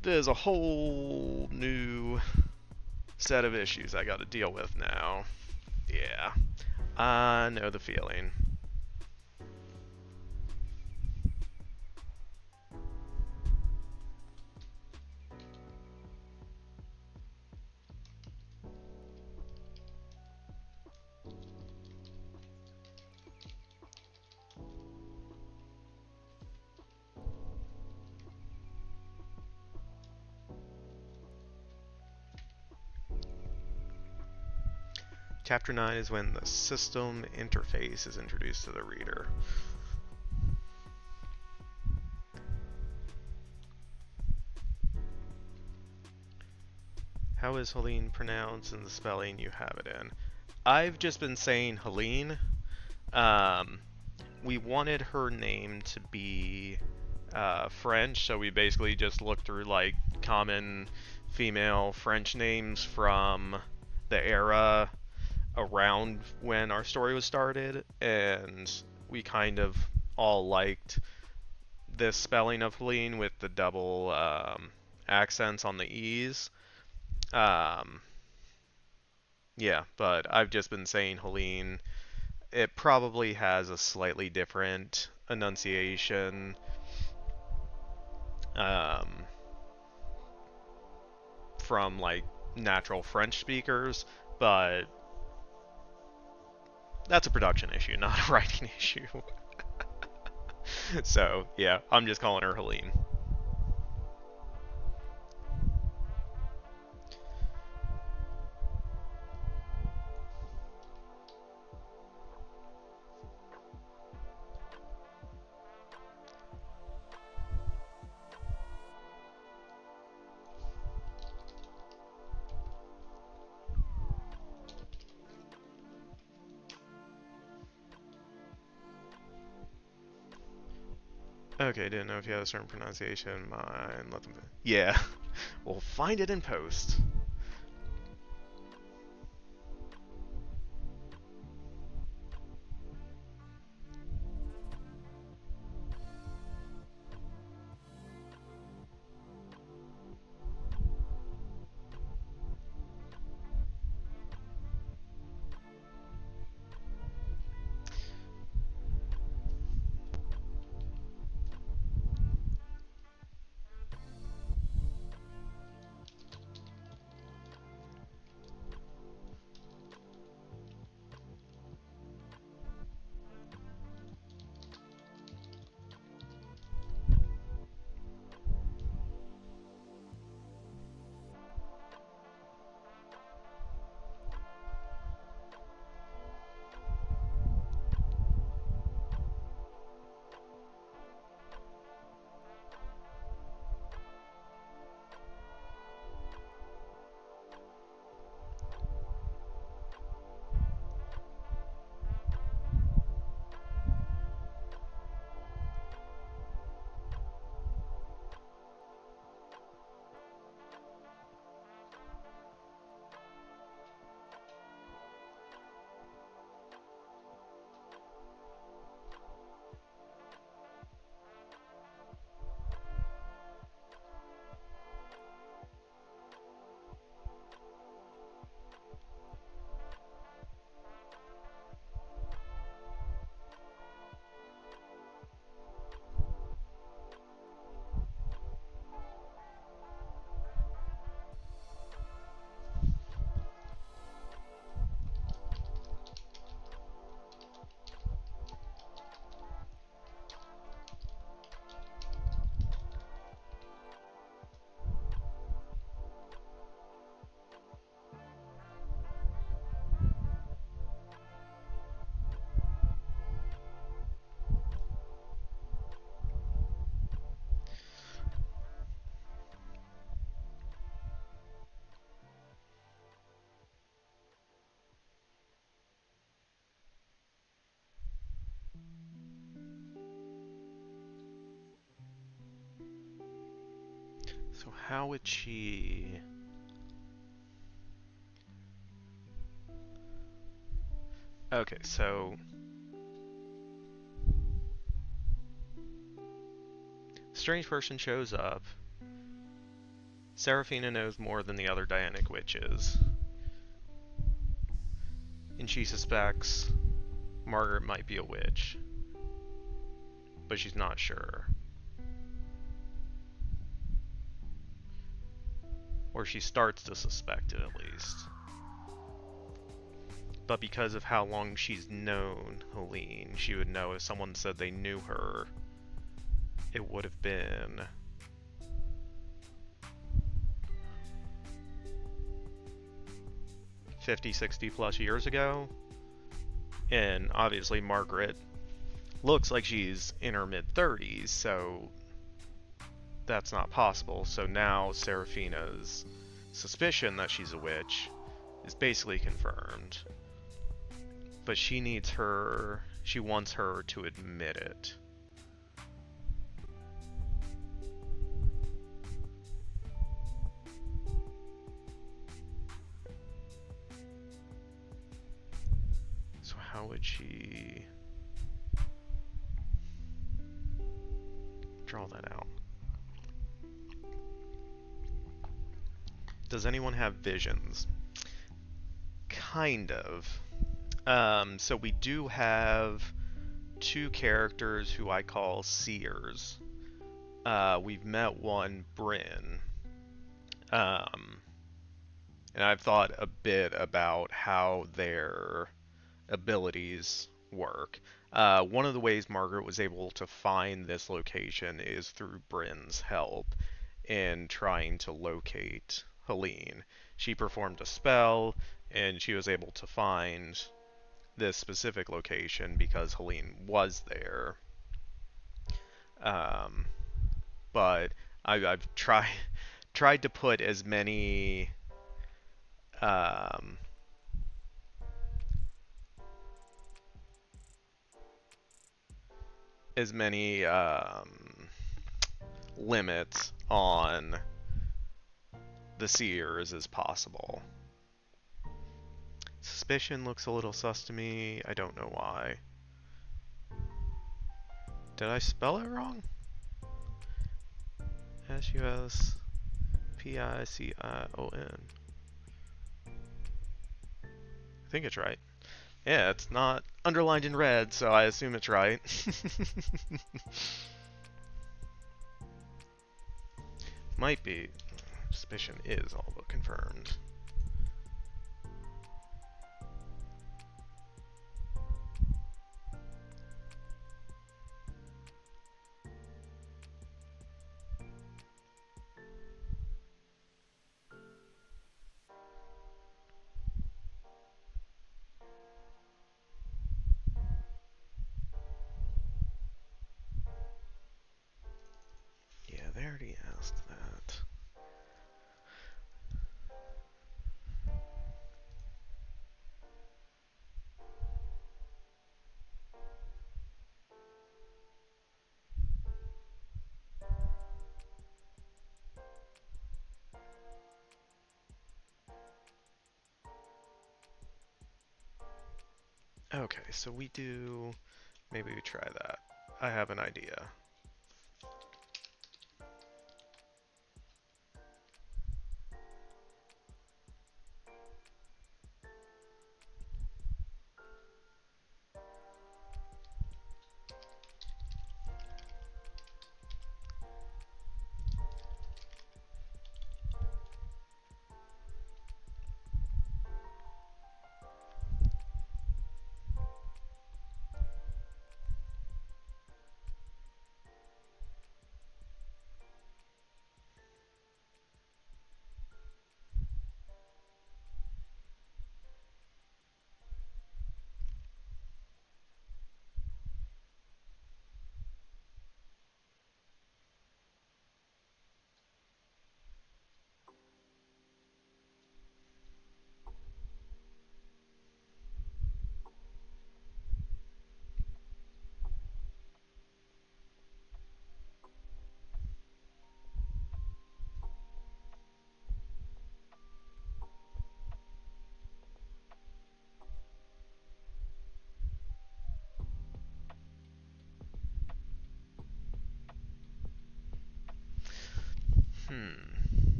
there's a whole new set of issues I gotta deal with now. Yeah, I know the feeling. Chapter 9 is when the system interface is introduced to the reader. How is Helene pronounced in the spelling you have it in? I've just been saying Helene. We wanted her name to be French, so we basically just looked through like common female French names from the era around when our story was started, and we kind of all liked this spelling of Helene with the double accents on the E's. Yeah, but I've just been saying Helene. It probably has a slightly different enunciation from like natural French speakers, but that's a production issue, not a writing issue. So yeah, I'm just calling her Helene. Okay, didn't know if you had a certain pronunciation in mind. Let them. Yeah, we'll find it in post. So how would she... Okay, so... Strange person shows up. Seraphina knows more than the other Dianic witches. And she suspects Margaret might be a witch. But she's not sure. Or she starts to suspect it at least. But because of how long she's known Helene, she would know if someone said they knew her, it would have been 50, 60 plus years ago. And obviously Margaret looks like she's in her mid-30s, so that's not possible. So now Seraphina's suspicion that she's a witch is basically confirmed. But she wants her to admit it. So how would she draw that out? Does anyone have visions? Kind of. So we do have two characters who I call seers. We've met one, Bryn. And I've thought a bit about how their abilities work. One of the ways Margaret was able to find this location is through Bryn's help in trying to locate Helene. She performed a spell, and she was able to find this specific location because Helene was there. But I've tried to put as many limits on the seers as possible. Suspicion looks a little sus to me. I don't know why. Did I spell it wrong? S-U-S-P-I-C-I-O-N. I think it's right. Yeah, it's not underlined in red, so I assume it's right. Might be. Suspicion is all but confirmed. Yeah, they already asked that. Okay, so maybe we try that. I have an idea.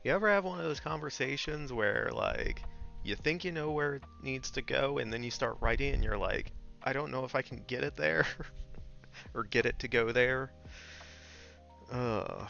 You ever have one of those conversations where, like, you think you know where it needs to go, and then you start writing, and you're like, I don't know if I can get it there, or get it to go there? Ugh.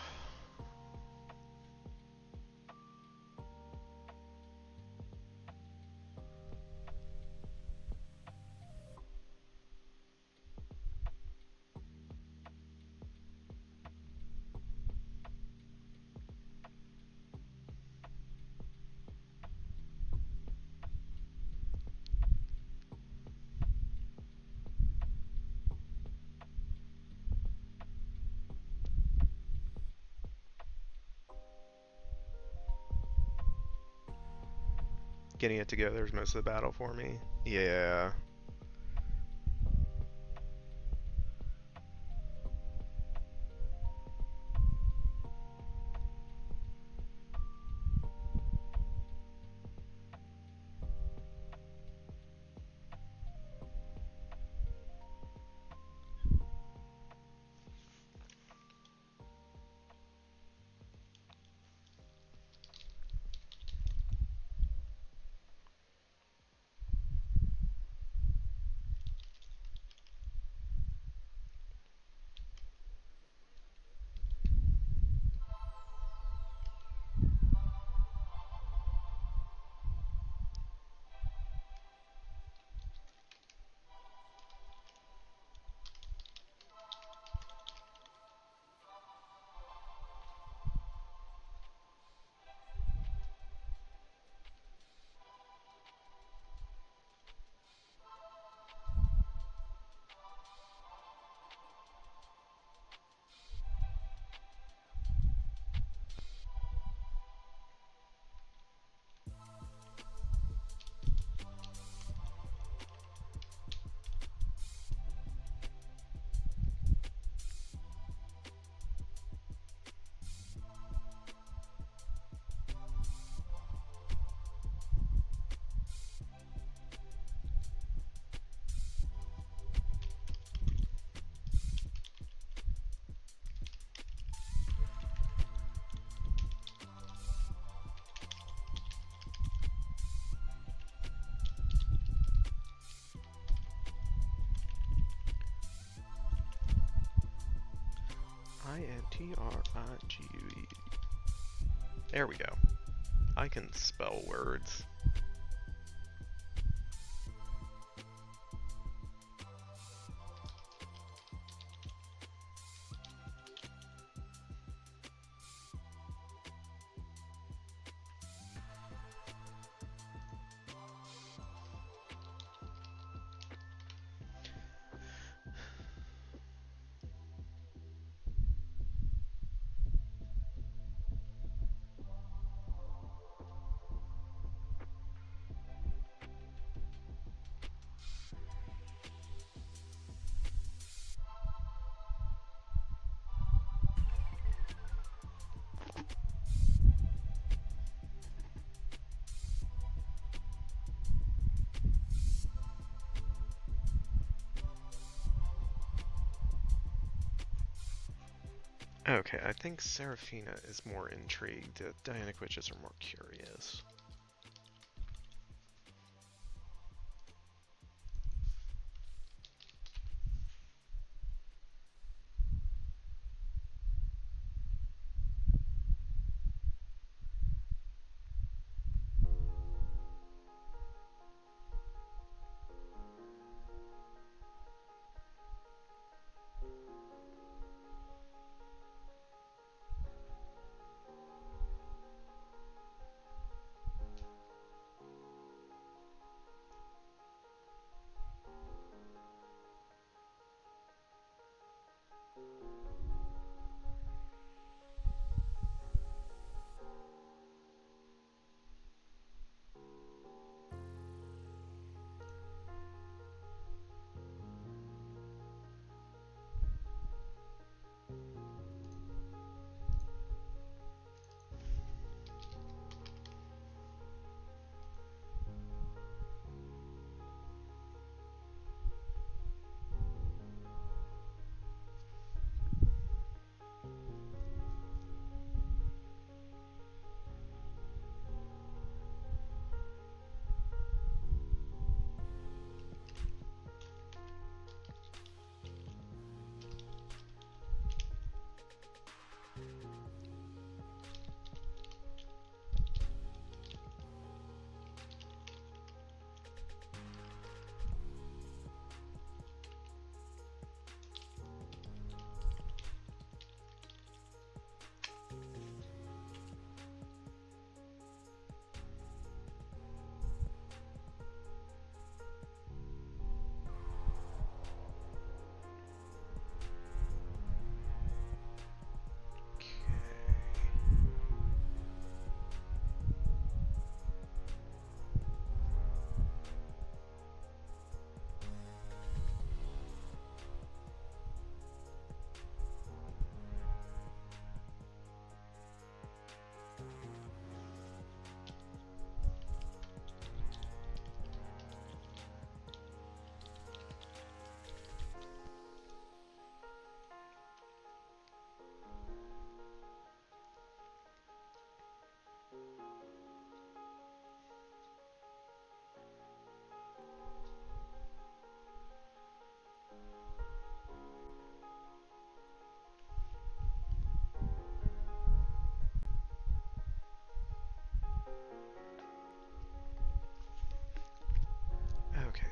Getting it to go there's most of the battle for me. Yeah. Intrigue. There we go. I can spell words. Okay, I think Seraphina is more intrigued. The Dianic Witches are more curious.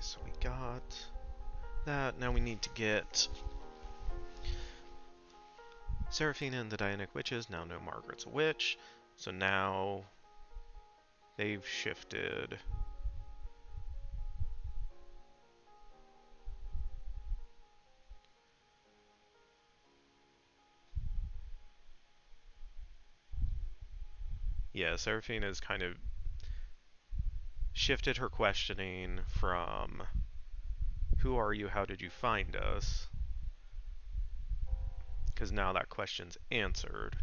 so we got that. Now we need to get Seraphina and the Dianic Witches. Now know Margaret's a witch. So now they've shifted. Yeah, Seraphina's kind of shifted her questioning from who are you, how did you find us? Because now that question's answered.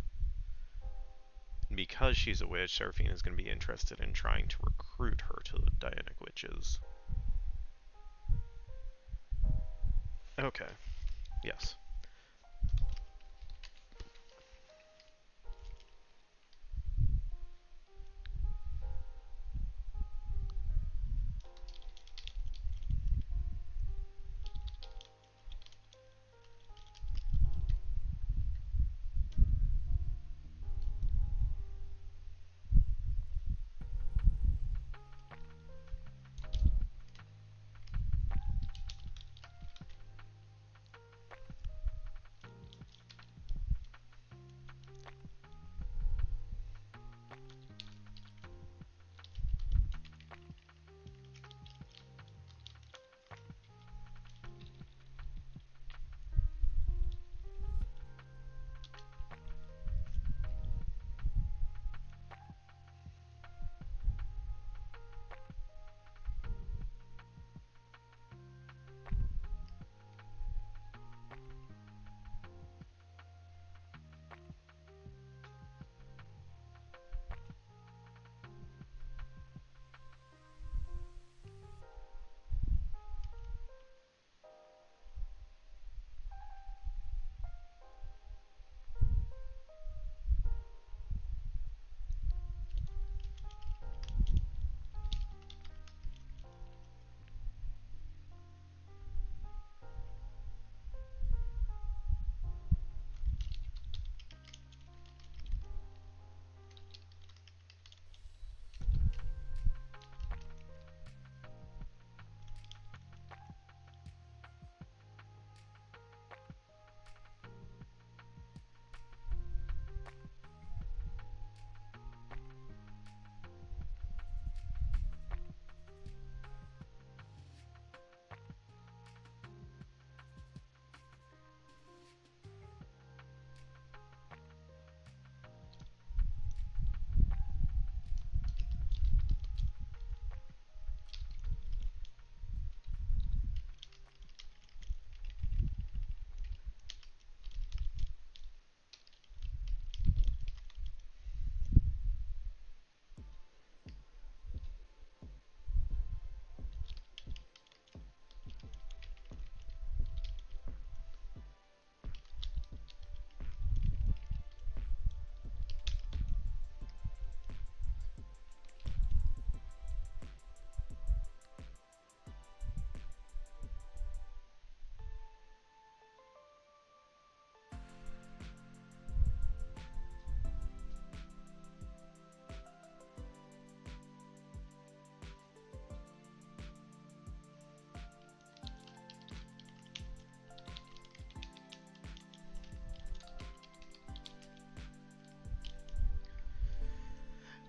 And because she's a witch, Seraphina is going to be interested in trying to recruit her to the Dianic Witches. Okay, yes.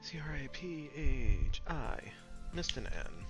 C-R-A-P-H-I. Missed an N.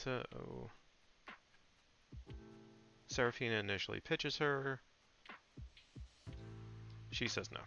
So, Seraphina initially pitches her. She says no.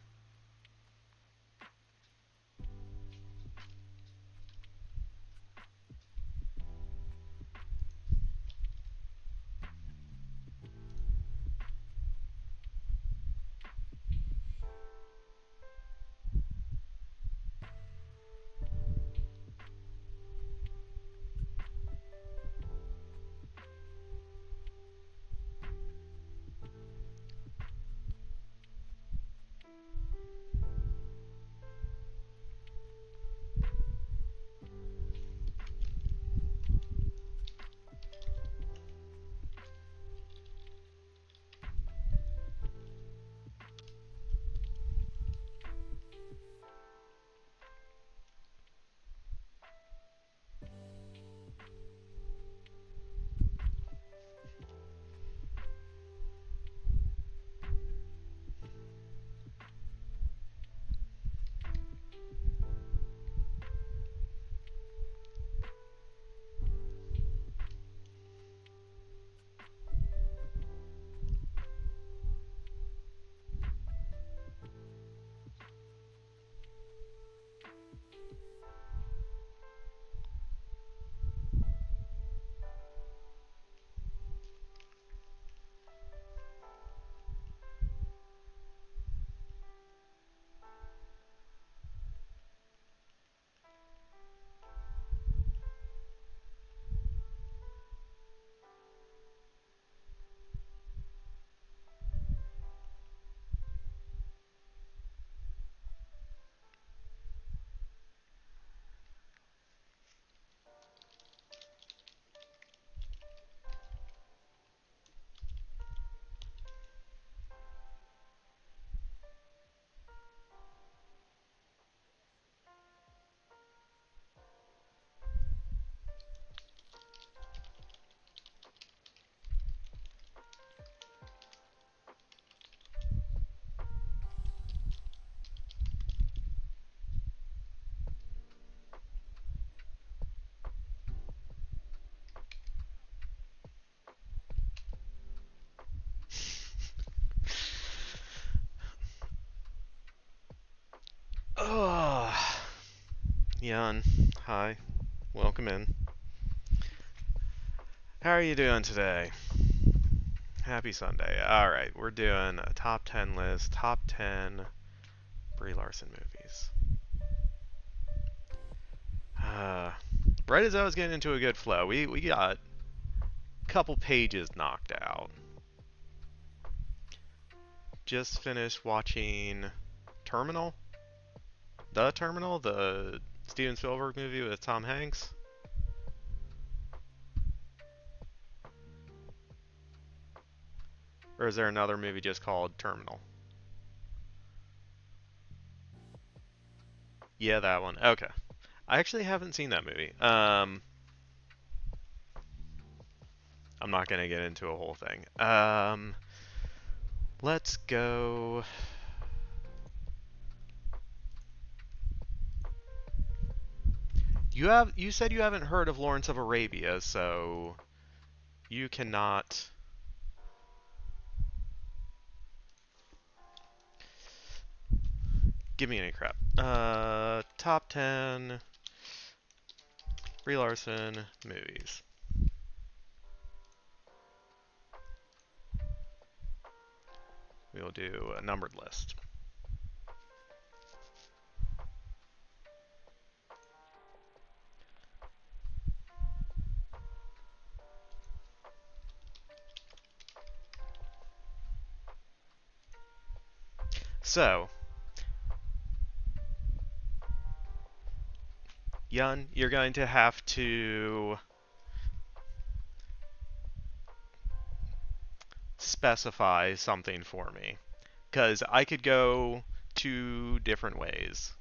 Oh, Jan, hi. Welcome in. How are you doing today? Happy Sunday. Alright, we're doing a top 10 list. Top 10 Brie Larson movies. Uh, right as I was getting into a good flow, we got a couple pages knocked out. Just finished watching Terminal? The Terminal? The Steven Spielberg movie with Tom Hanks? Or is there another movie just called Terminal? Yeah, that one. Okay. I actually haven't seen that movie. I'm not gonna get into a whole thing. Let's go. You said you haven't heard of Lawrence of Arabia, so you cannot. Give me any crap. Top 10 Brie Larson movies. We'll do a numbered list. So, Yun, you're going to have to specify something for me, because I could go two different ways.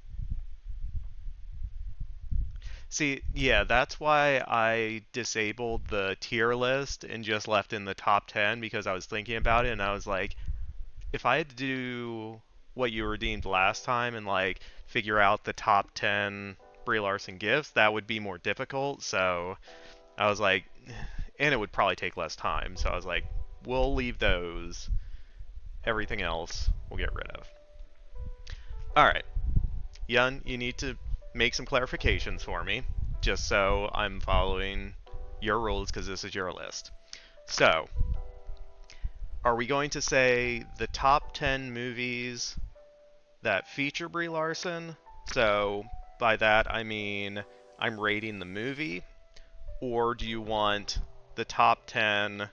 See, yeah, that's why I disabled the tier list and just left in the top 10 because I was thinking about it and I was like, if I had to do what you redeemed last time and like figure out the top 10 Brie Larson gifts, that would be more difficult. So I was like, and it would probably take less time, so I was like, we'll leave those. Everything else we'll get rid of. Alright, Yun, you need to make some clarifications for me, just so I'm following your rules, because this is your list. So, are we going to say the top 10 movies that feature Brie Larson? So, by that I mean I'm rating the movie, or do you want the top 10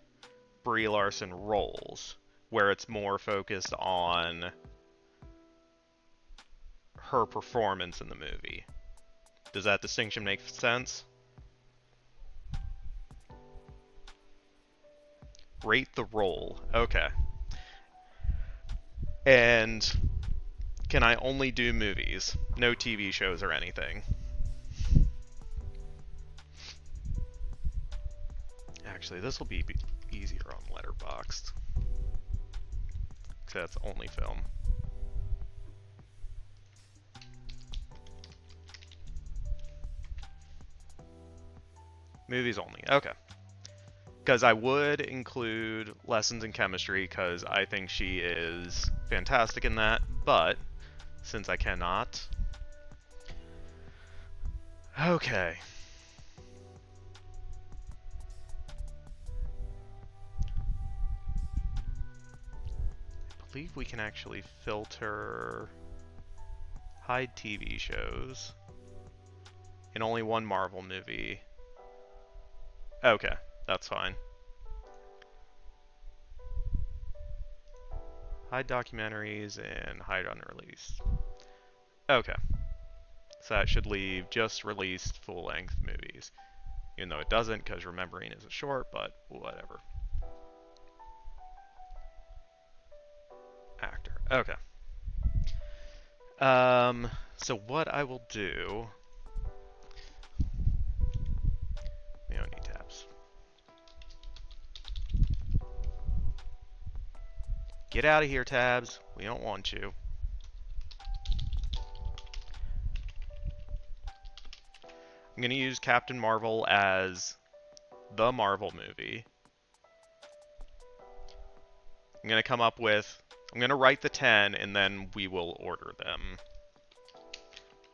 Brie Larson roles, where it's more focused on her performance in the movie? Does that distinction make sense? Rate the role. Okay. And can I only do movies? No TV shows or anything? Actually, this will be easier on Letterboxd, because that's only film. Movies only. Okay. Because I would include Lessons in Chemistry, because I think she is fantastic in that, but since I cannot... Okay. I believe we can actually filter... hide TV shows. In only one Marvel movie. Okay, that's fine. Hide documentaries and hide unreleased. Okay. So that should leave just released full-length movies. Even though it doesn't, because Remembering is a short, but whatever. Actor. Okay. So what I will do... We don't need tabs. Get out of here, tabs. We don't want you. I'm going to use Captain Marvel as the Marvel movie. I'm going to come up with... I'm going to write the 10, and then we will order them.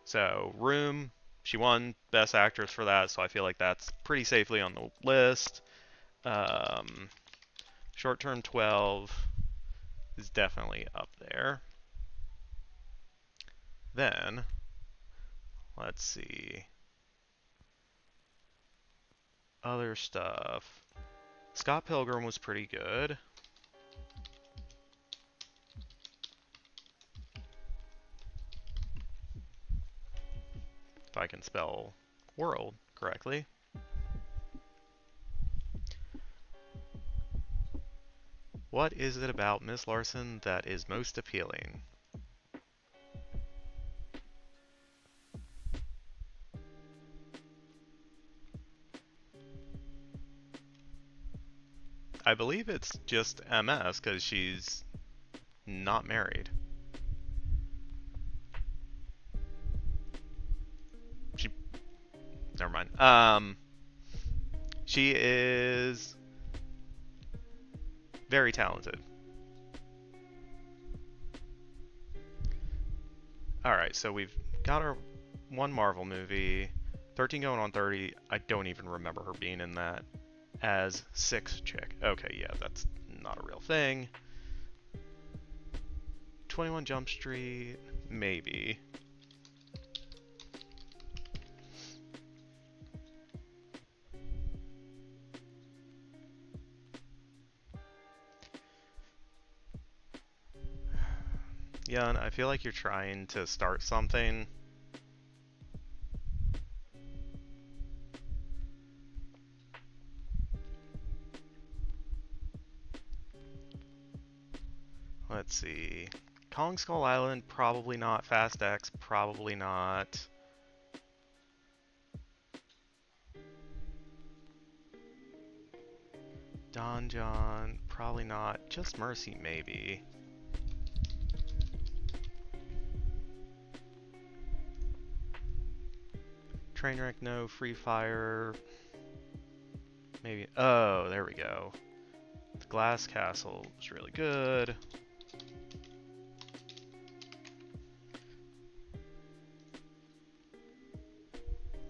So, Room, she won Best Actress for that, so I feel like that's pretty safely on the list. Short Term 12 is definitely up there. Then, let's see. Other stuff. Scott Pilgrim was pretty good. If I can spell world correctly. What is it about Miss Larson that is most appealing? I believe it's just MS because she's not married. Never mind. She is very talented. Alright, so we've got our one Marvel movie, 13 going on 30. I don't even remember her being in that. As 6 chick. Okay, yeah, that's not a real thing. 21 Jump Street, maybe. Yun, I feel like you're trying to start something. Let's see. Kong Skull Island, probably not. Fast X, probably not. Don John, probably not. Just Mercy, maybe. Trainwreck, no. Free Fire. Maybe. Oh, there we go. The Glass Castle is really good.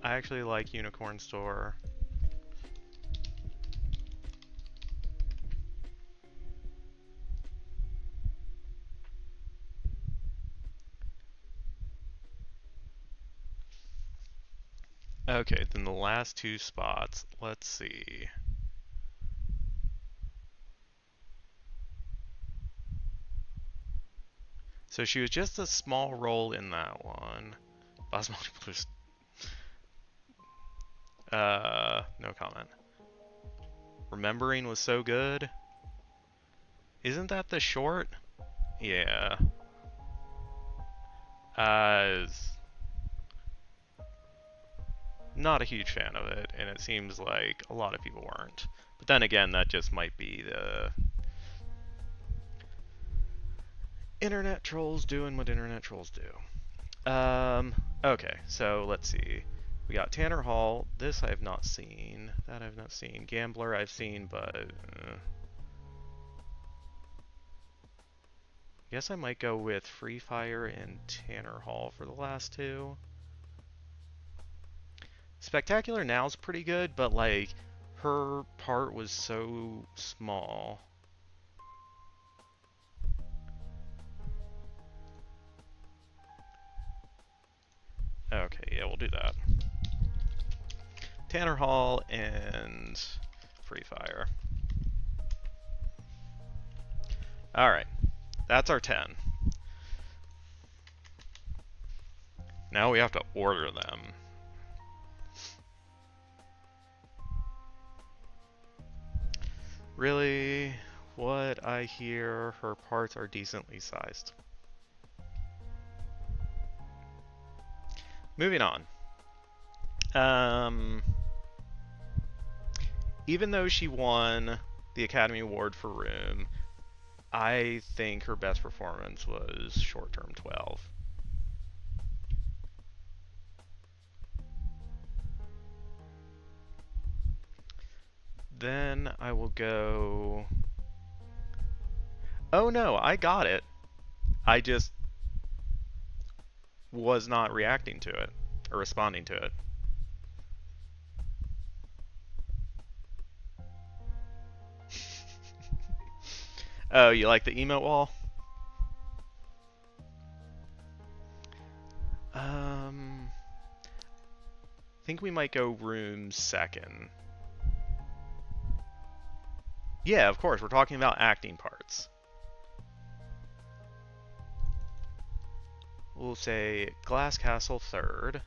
I actually like Unicorn Store. Okay, then the last two spots. Let's see. So she was just a small role in that one. Basmati Blues. No comment. Remembering was so good. Isn't that the short? Yeah. Uh, not a huge fan of it, and it seems like a lot of people weren't. But then again, that just might be the internet trolls doing what internet trolls do. Okay, so let's see. We got Tanner Hall. This I have not seen. That I've not seen. Gambler I've seen, but guess I might go with Free Fire and Tanner Hall for the last two. Spectacular Now's pretty good, but like her part was so small. Okay, yeah, we'll do that. Tanner Hall and Free Fire. Alright, that's our 10. Now we have to order them. Really, what I hear, her parts are decently sized. Moving on. Even though she won the Academy Award for Room, I think her best performance was Short Term 12. Then I will go... Oh no, I got it. I just was not reacting to it, or responding to it. Oh, you like the emote wall? I think we might go Room second. Yeah, of course, we're talking about acting parts. We'll say Glass Castle third.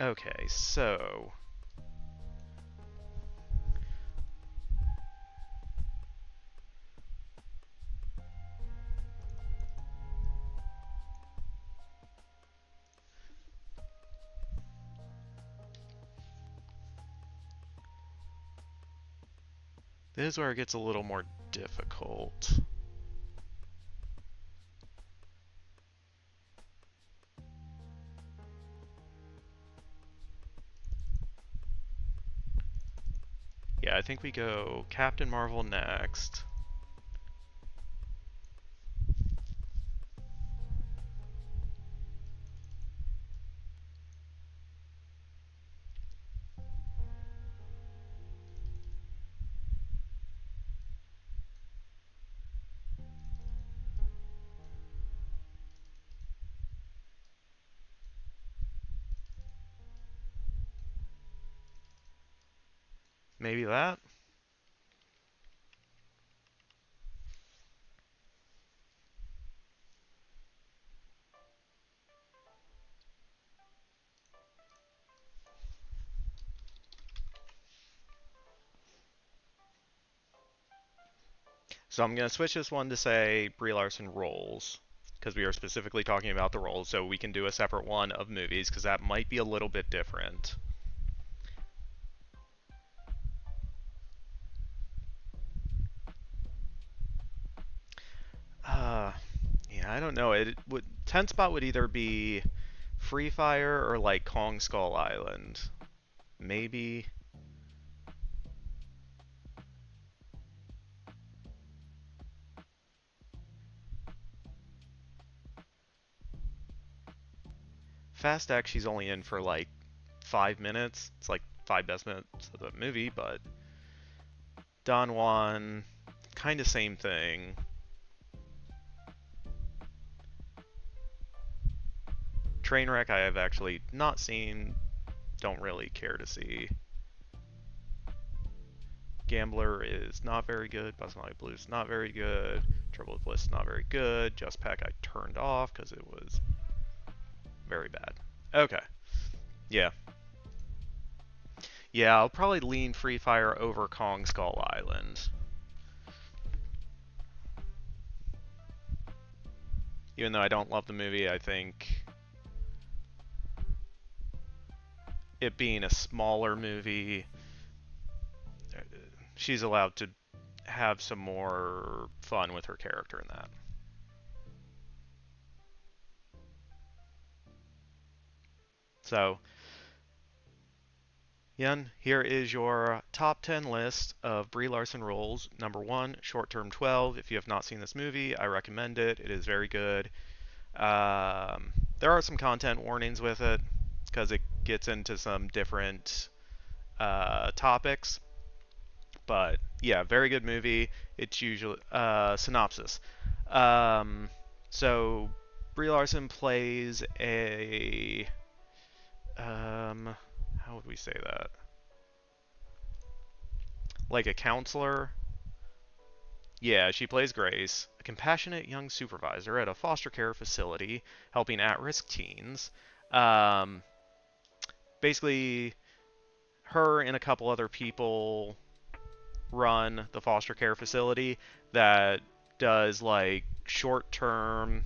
Okay, so... This is where it gets a little more difficult. Yeah, I think we go Captain Marvel next. Maybe that? So I'm going to switch this one to say Brie Larson roles, because we are specifically talking about the roles, so we can do a separate one of movies, because that might be a little bit different. Yeah, I don't know. It would 10 spot would either be Free Fire or like Kong Skull Island? Maybe. Fast X, she's only in for like 5 minutes. It's like 5 best minutes of the movie, but Don Juan, kind of same thing. Trainwreck, I have actually not seen, don't really care to see. Gambler is not very good. Basmati Blues is not very good. Trouble with Bliss is not very good. Just Pack I turned off because it was very bad. Okay. Yeah. Yeah, I'll probably lean Free Fire over Kong Skull Island. Even though I don't love the movie, I think it being a smaller movie, she's allowed to have some more fun with her character in that. So, Yun, here is your top 10 list of Brie Larson roles. Number 1, Short Term 12. If you have not seen this movie, I recommend it. It is very good. There are some content warnings with it because it gets into some different topics. But yeah, very good movie. It's usually synopsis. Um, so Brie Larson plays a how would we say that? Like a counselor. Yeah, she plays Grace, a compassionate young supervisor at a foster care facility helping at-risk teens. Um, Basically, her and a couple other people run the foster care facility that does like short-term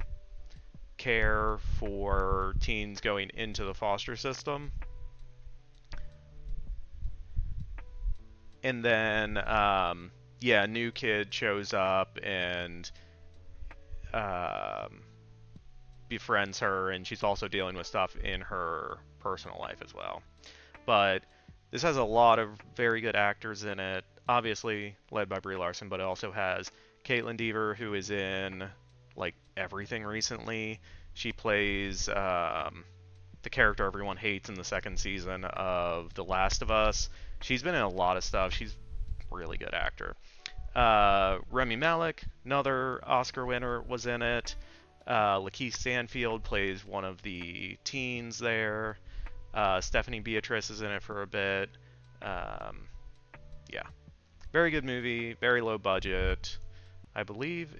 care for teens going into the foster system. And then, yeah, a new kid shows up and um, befriends her, and she's also dealing with stuff in her personal life as well. But this has a lot of very good actors in it, obviously led by Brie Larson, but it also has Caitlin Dever, who is in like everything recently. She plays the character everyone hates in the second season of The Last of Us. She's been in a lot of stuff. She's a really good actor. Remy Malek, another Oscar winner, was in it. Lakeith Stanfield plays one of the teens there. Stephanie Beatrice is in it for a bit. Yeah. Very good movie, very low budget. I believe,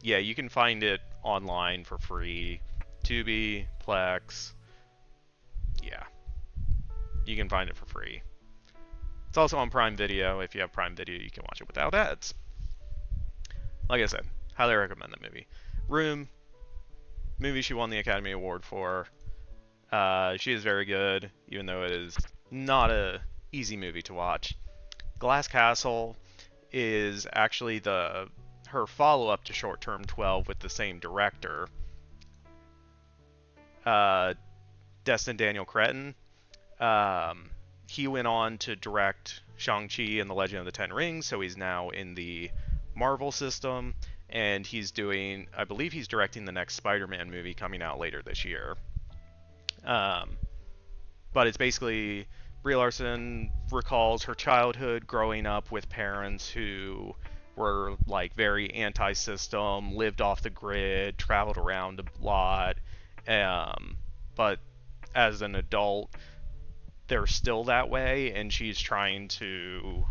yeah, you can find it online for free. Tubi, Plex. Yeah. You can find it for free. It's also on Prime Video. If you have Prime Video, you can watch it without ads. Like I said, highly recommend the movie. Room, movie she won the Academy Award for. She is very good, even though it is not a easy movie to watch. Glass Castle is actually her follow-up to Short Term 12 with the same director, Destin Daniel Cretton. He went on to direct Shang-Chi and the Legend of the Ten Rings, so he's now in the Marvel system, and I believe he's directing the next Spider-Man movie coming out later this year. But it's basically Brie Larson recalls her childhood growing up with parents who were like very anti-system, lived off the grid, traveled around a lot, but as an adult, they're still that way, and she's trying to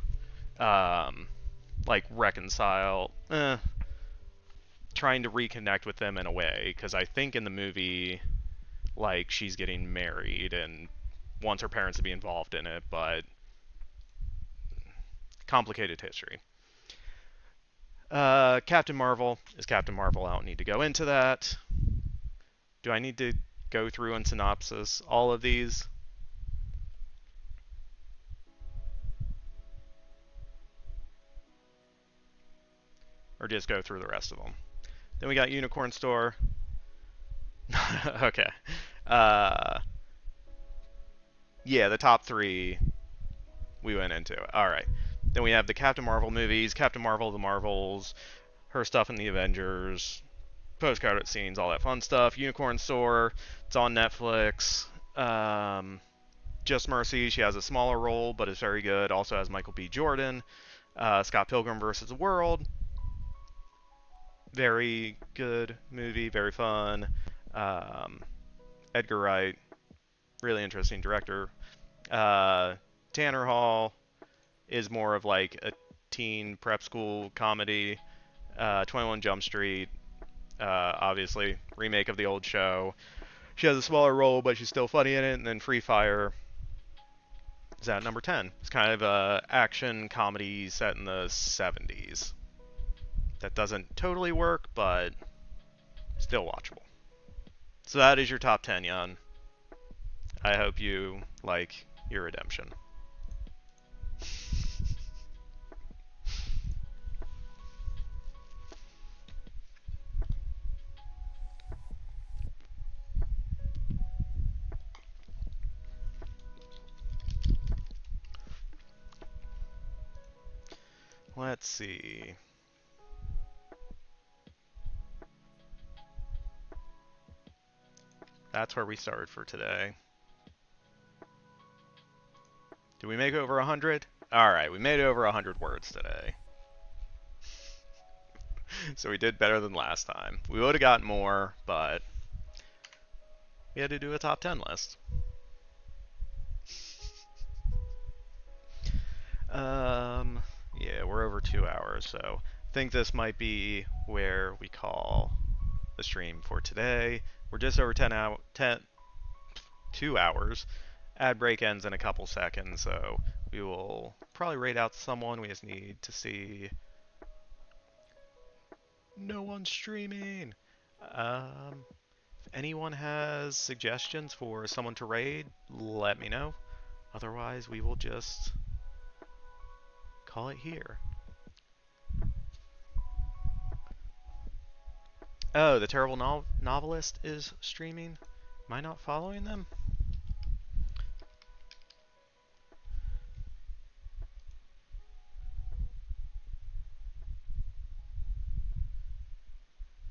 like reconcile, trying to reconnect with them in a way, because I think in the movie, like, she's getting married and wants her parents to be involved in it, but complicated history. Captain Marvel is Captain Marvel. I don't need to go into that. Do I need to go through and synopsis all of these? Or just go through the rest of them? Then we got Unicorn Store. Okay. Uh, yeah, the top three we went into. All right. Then we have the Captain Marvel movies, Captain Marvel, the Marvels, her stuff in the Avengers, post-credit scenes, all that fun stuff. Unicorn Soar, it's on Netflix. Just Mercy, she has a smaller role, but is very good. Also has Michael B. Jordan. Scott Pilgrim vs. the World, very good movie, very fun. Um, Edgar Wright, really interesting director. Uh, Tanner Hall is more of like a teen prep school comedy. 21 Jump Street, obviously remake of the old show. She has a smaller role, but she's still funny in it. And then Free Fire is at number 10. It's kind of a action comedy set in the 70s. That doesn't totally work, but still watchable. So that is your top 10, Jan. I hope you like your redemption. Let's see. That's where we started for today. Did we make over 100? Alright, we made over 100 words today. So we did better than last time. We would have gotten more, but we had to do a top 10 list. Yeah, we're over 2 hours, so I think this might be where we call the stream for today. We're just over 2 hours. Ad break ends in a couple seconds, so we will probably rate out someone. We just need to see. No one's streaming. If anyone has suggestions for someone to raid, let me know. Otherwise, we will just call it here. Oh, the Terrible Novelist is streaming. Am I not following them?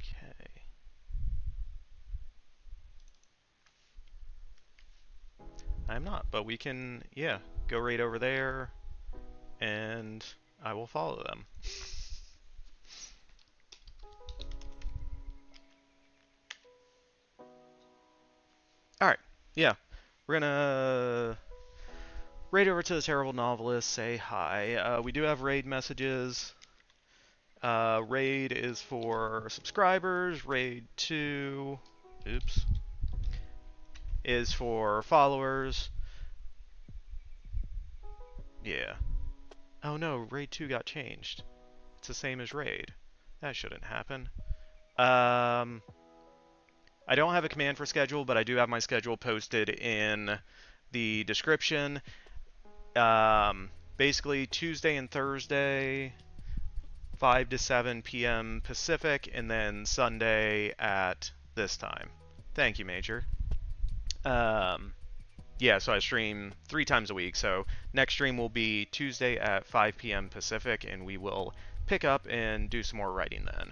Okay. I'm not, but we can, yeah, go right over there, and I will follow them. Alright, yeah. We're gonna raid over to the Terrible Novelist, say hi. We do have raid messages. Raid is for subscribers. Raid 2, oops, is for followers. Yeah. Oh no, Raid 2 got changed. It's the same as Raid. That shouldn't happen. I don't have a command for schedule, but I do have my schedule posted in the description. Basically, Tuesday and Thursday, 5 to 7 p.m. Pacific, and then Sunday at this time. Thank you, Major. Yeah, so I stream 3 times a week. So next stream will be Tuesday at 5 p.m. Pacific, and we will pick up and do some more writing then.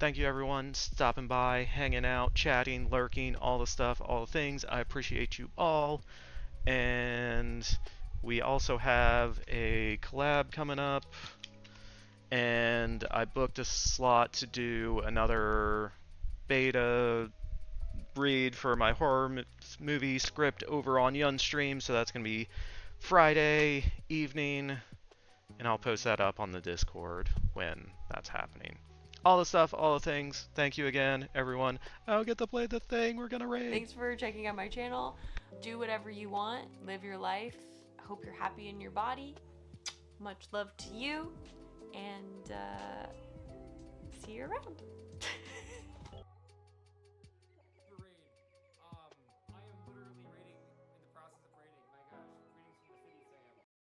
Thank you, everyone, stopping by, hanging out, chatting, lurking, all the stuff, all the things. I appreciate you all. And we also have a collab coming up, and I booked a slot to do another beta read for my horror movie script over on Yunstream, so that's going to be Friday evening, and I'll post that up on the Discord when that's happening. All the stuff, all the things. Thank you again, everyone. I'll get to play the thing. We're going to raid. Thanks for checking out my channel. Do whatever you want. Live your life. Hope you're happy in your body. Much love to you. And see you around.